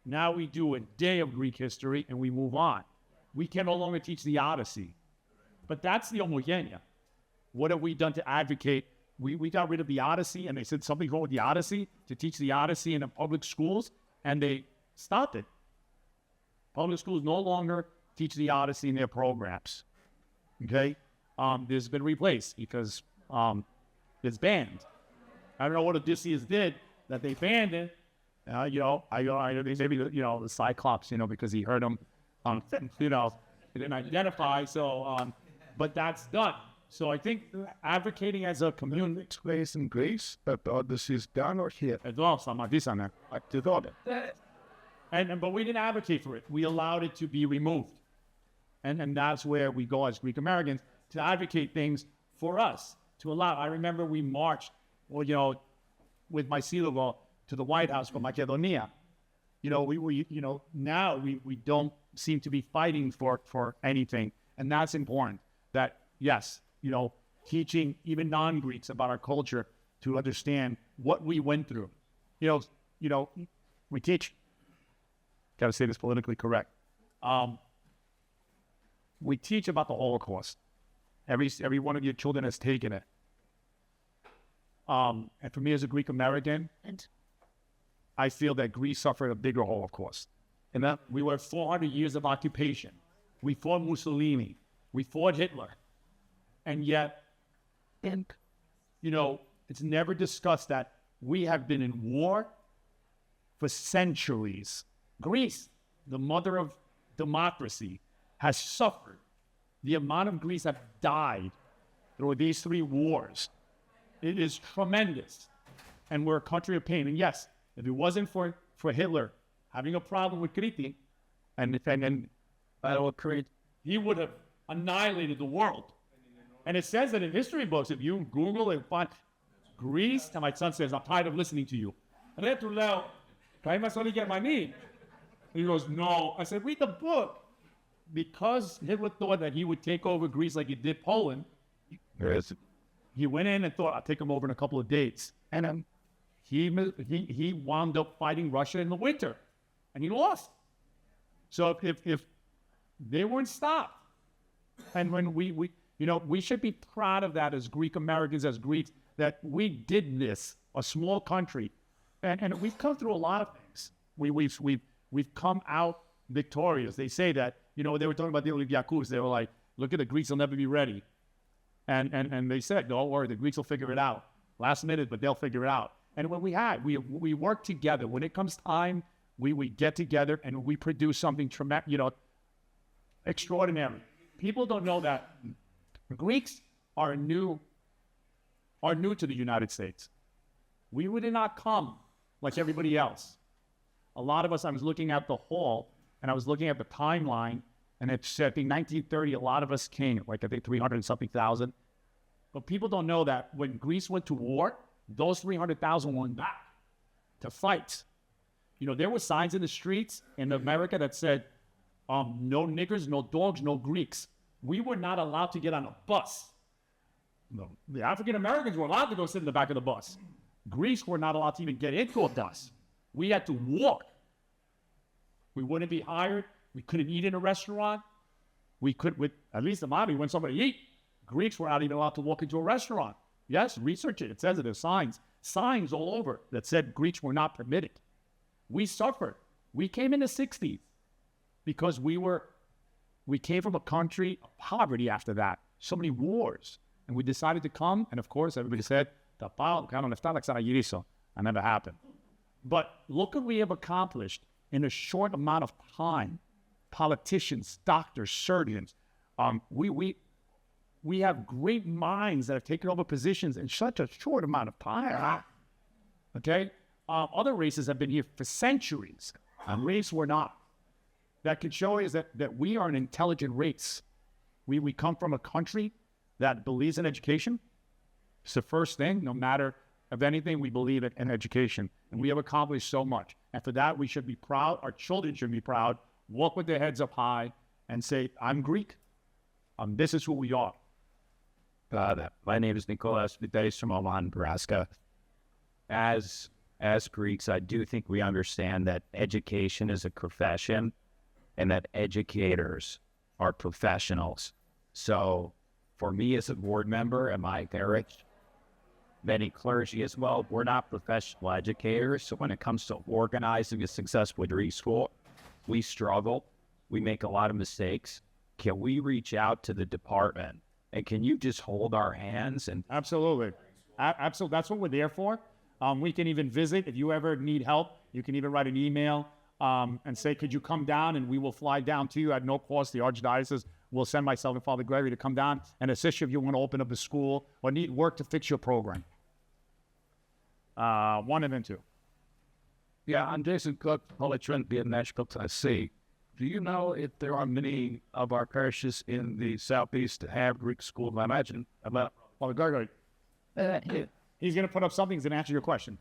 Now we do a day of Greek history, and we move on. We can no longer teach the Odyssey. But that's the homogenia. What have we done to advocate? We got rid of the Odyssey, and they said something's wrong with the Odyssey, to teach the Odyssey in the public schools, and they stopped it. Public schools no longer teach the Odyssey in their programs. Okay? There's been replaced because it's banned. I don't know what Odysseus did that they banned it. Maybe the Cyclops, because he heard him, he didn't identify. So, but that's done. So I think advocating as a community. place in Greece that the Odyssey is done or here. But we didn't advocate for it. We allowed it to be removed. And that's where we go as Greek Americans to advocate things for us, to allow. I remember we marched, with my Silova to the White House for Macedonia. Now we don't seem to be fighting for anything. And that's important. That, yes, teaching even non-Greeks about our culture to understand what we went through. We teach, gotta say this politically correct. We teach about the Holocaust. Every one of your children has taken it. And for me as a Greek American, I feel that Greece suffered a bigger Holocaust. And that we were 400 years of occupation. We fought Mussolini. We fought Hitler. And yet, it's never discussed that we have been in war for centuries. Greece, the mother of democracy, has suffered. The amount of Greece that died through these 3 wars, it is tremendous. And we're a country of pain. And yes, if it wasn't for Hitler having a problem with Crete, and he would have annihilated the world. And it says that in history books, if you Google and find Greece, and my son says, I'm tired of listening to you. And I had to now, can I only get my knee? He goes, no. I said, read the book. Because Hitler thought that he would take over Greece like he did Poland, he went in and thought, I'll take him over in a couple of days. And he wound up fighting Russia in the winter. And he lost. So if they weren't stopped, and when we should be proud of that as Greek Americans, as Greeks, that we did this, a small country. And we've come through a lot of things. We've come out victorious. They say that, they were talking about the Olympiacos. They were like, look at the Greeks will never be ready. And they said, don't worry, the Greeks will figure it out. Last minute, but they'll figure it out. And when we work together, when it comes time we get together and we produce something tremendous, extraordinary. People don't know that Greeks are new to the United States. We did not come like everybody else. A lot of us, I was looking at the hall and I was looking at the timeline, and it said, I think 1930, a lot of us came, like I think 300 and something thousand. But people don't know that when Greece went to war, those 300,000 went back to fight. There were signs in the streets in America that said, no niggers, no dogs, no Greeks. We were not allowed to get on a bus. No, the African Americans were allowed to go sit in the back of the bus. Greeks were not allowed to even get into a bus. We had to walk. We wouldn't be hired. We couldn't eat in a restaurant. We could, at least in Miami, when somebody eat, Greeks were not even allowed to walk into a restaurant. Yes, research it. It says it. There's signs all over that said Greeks were not permitted. We suffered. We came in the 60s because we came from a country of poverty after that. So many wars. And we decided to come. And of course, everybody said, that never happened. But look what we have accomplished in a short amount of time. Politicians, doctors, surgeons. We have great minds that have taken over positions in such a short amount of time. Okay? Other races have been here for centuries. And race we're not. That could show us that we are an intelligent race. We come from a country that believes in education. It's the first thing. No matter of anything, we believe in education. And we have accomplished so much. And for that, we should be proud. Our children should be proud. Walk with their heads up high and say, I'm Greek. This is who we are. My name is Nicholas Vitais from Omaha, Nebraska. As Greeks, I do think we understand that education is a profession and that educators are professionals. So for me as a board member and my parish, many clergy as well, we're not professional educators. So when it comes to organizing a successful Greek school, we struggle. We make a lot of mistakes. Can we reach out to the department? And can you just hold our hands? And Absolutely. Absolutely. That's what we're there for. We can even visit. If you ever need help, you can even write an email and say, could you come down? And we will fly down to you at no cost. The Archdiocese will send myself and Father Gregory to come down and assist you if you want to open up a school or need work to fix your program. 1 and then 2. Yeah, I'm Jason Cook, Holy Trinity in Nashville, Tennessee. Do you know if there are many of our parishes in the Southeast that have Greek schools? I imagine about. Father Gregory. He's going to put up something. He's going to answer your question.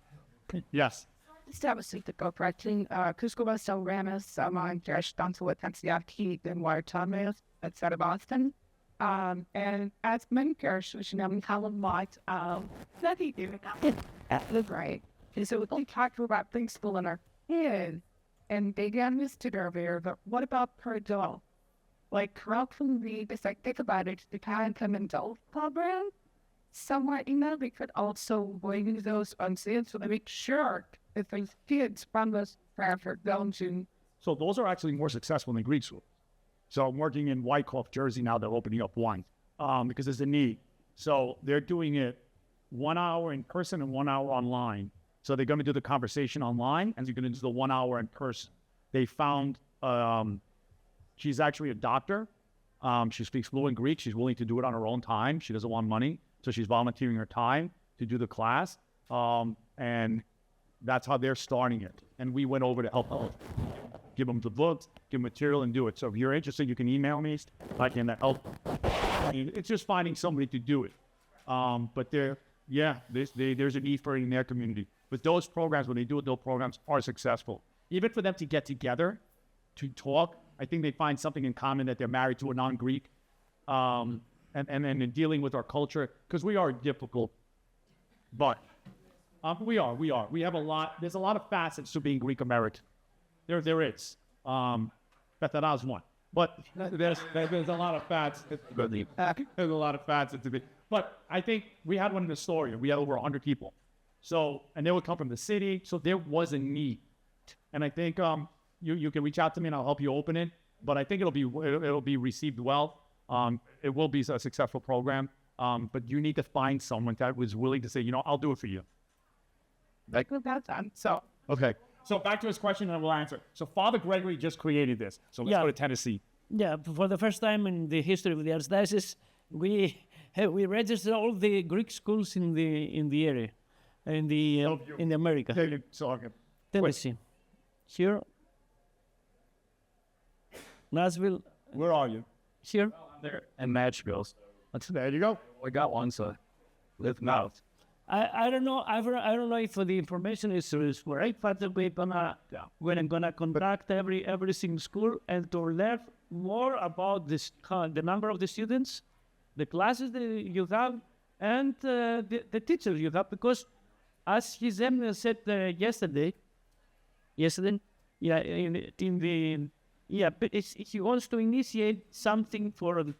Yes. Established the corporation, Cusco Ramos, among Parish Council with Anastasios Koularmanis outside of Boston. And as many parishes, we have a lot that he did. That's right. And so we talked about things in our kids, and they got listed earlier, but what about per adult? Like, how can we, just like, think about it, the kind of an adult program? Somewhat, they could also bring those on sale to make sure that these kids from this Bradford don't do. So those are actually more successful than Greek schools. So I'm working in Wyckoff, Jersey now. They're opening up one because there's a need. So they're doing it 1 hour in person and 1 hour online. So they're going to do the conversation online and they're going to do the 1 hour in person. They found she's actually a doctor. She speaks fluent Greek. She's willing to do it on her own time. She doesn't want money. So she's volunteering her time to do the class. And that's how they're starting it. And we went over to help them. Give them the books, give them material, and do it. So if you're interested, you can email me. I can help. It's just finding somebody to do it. But there's a need for it in their community. But those programs, when they do it, those programs are successful. Even for them to get together, to talk, I think they find something in common that they're married to a non-Greek. And in dealing with our culture, because we are difficult. But we have a lot, there's a lot of facets to being Greek American. There is. Bethana's one. But there's a lot of facets. There's a lot of facets to be. But I think we had one in Astoria. We had over 100 people. So, and they would come from the city. So there was a need. And I think you can reach out to me and I'll help you open it. But I think it'll be received well. It will be a successful program. But you need to find someone that was willing to say, I'll do it for you. That's done. So. Okay. So back to his question, and we'll answer. So Father Gregory just created this. So let's Yeah. go to Tennessee. Yeah, for the first time in the history of the Archdiocese, we registered all the Greek schools in the area, in America. Tennessee, here, Nashville, Where are you? here. There and Nashville. There you go. We got one, so live mouth. I don't know. I don't know if the information is correct, but we're gonna conduct every single school and to learn more about this, the number of the students, the classes that you have, and the teachers you have. Because, as His Eminence said yesterday, but he wants to initiate something for the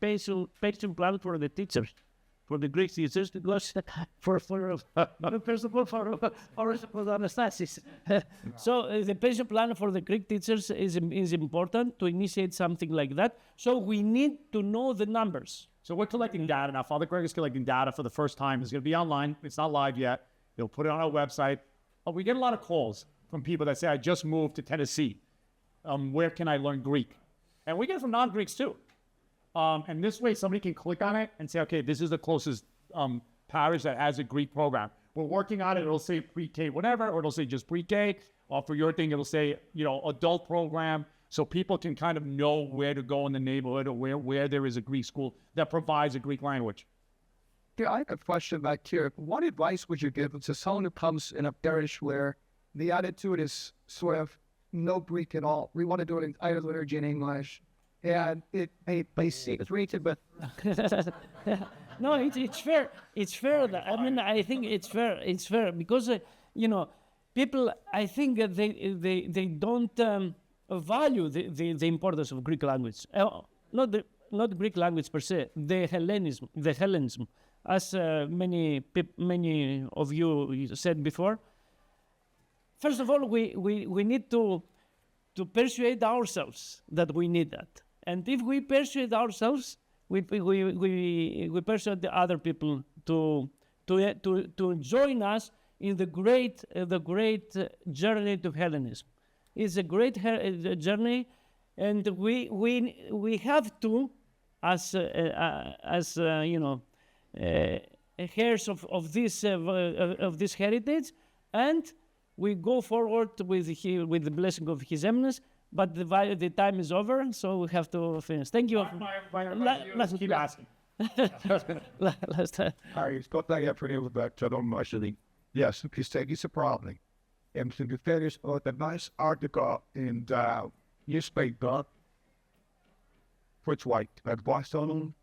pension plan for the teachers, for the Greek teachers, because first of all for Anastasios. So the pension plan for the Greek teachers is important to initiate something like that. So we need to know the numbers. So we're collecting data now. Father Greg is collecting data for the first time. It's going to be online. It's not live yet. He'll put it on our website. Oh, we get a lot of calls from people that say, I just moved to Tennessee. Where can I learn Greek? And we get it from non-Greeks too. And this way, somebody can click on it and say, okay, this is the closest parish that has a Greek program. We're working on it. It'll say pre-K, whatever, or it'll say just pre-K. Or for your thing, it'll say, adult program. So people can kind of know where to go in the neighborhood or where there is a Greek school that provides a Greek language. Yeah, I have a question back here. What advice would you give to someone who comes in a parish where the attitude is sort of no Greek at all? We want to do an entire liturgy in English. And they see it's written, but No, it's fair. It's fair. I think it's fair. It's fair because people. I think they don't value the importance of Greek language. Not Greek language per se. The Hellenism, as many of you said before. First of all, we need to persuade ourselves that we need that. And if we persuade ourselves, we persuade the other people to join us in the great journey to Hellenism. It's a great journey, and we have to, as heirs of this heritage, and we go forward with the blessing of His Eminence. But the time is over, so we have to finish. Thank you. Let's keep asking. Last time. Yes, it's a problem. And to be fair, the nice article in the newspaper, which white, at Boston,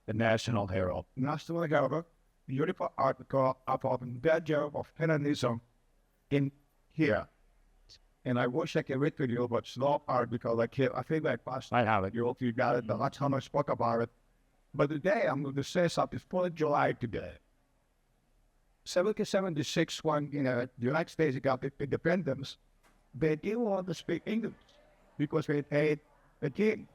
The National Herald. National Herald, beautiful article about the danger of Hellenism in here. And I wish I could read to you, but it's not article. I think like last night, you got it. That's how I spoke about it. But today, I'm going to say something. It's 4th of July today. 1776, when the United States got independence, they didn't want to speak English because they hate the king.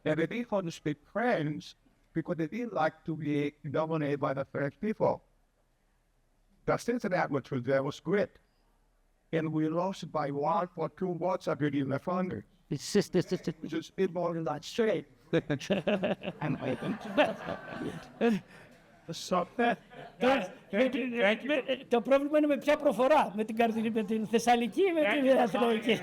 And they didn't want to speak French because they didn't like to be dominated by the French people. The Cincinnati language was there was great. And we lost by 1 or 2 words of it in the founder. It's just Which is it more than that straight. Το πρόβλημα είναι με ποια προφορά, με την Θεσσαλική ή με την Αθηναϊκή.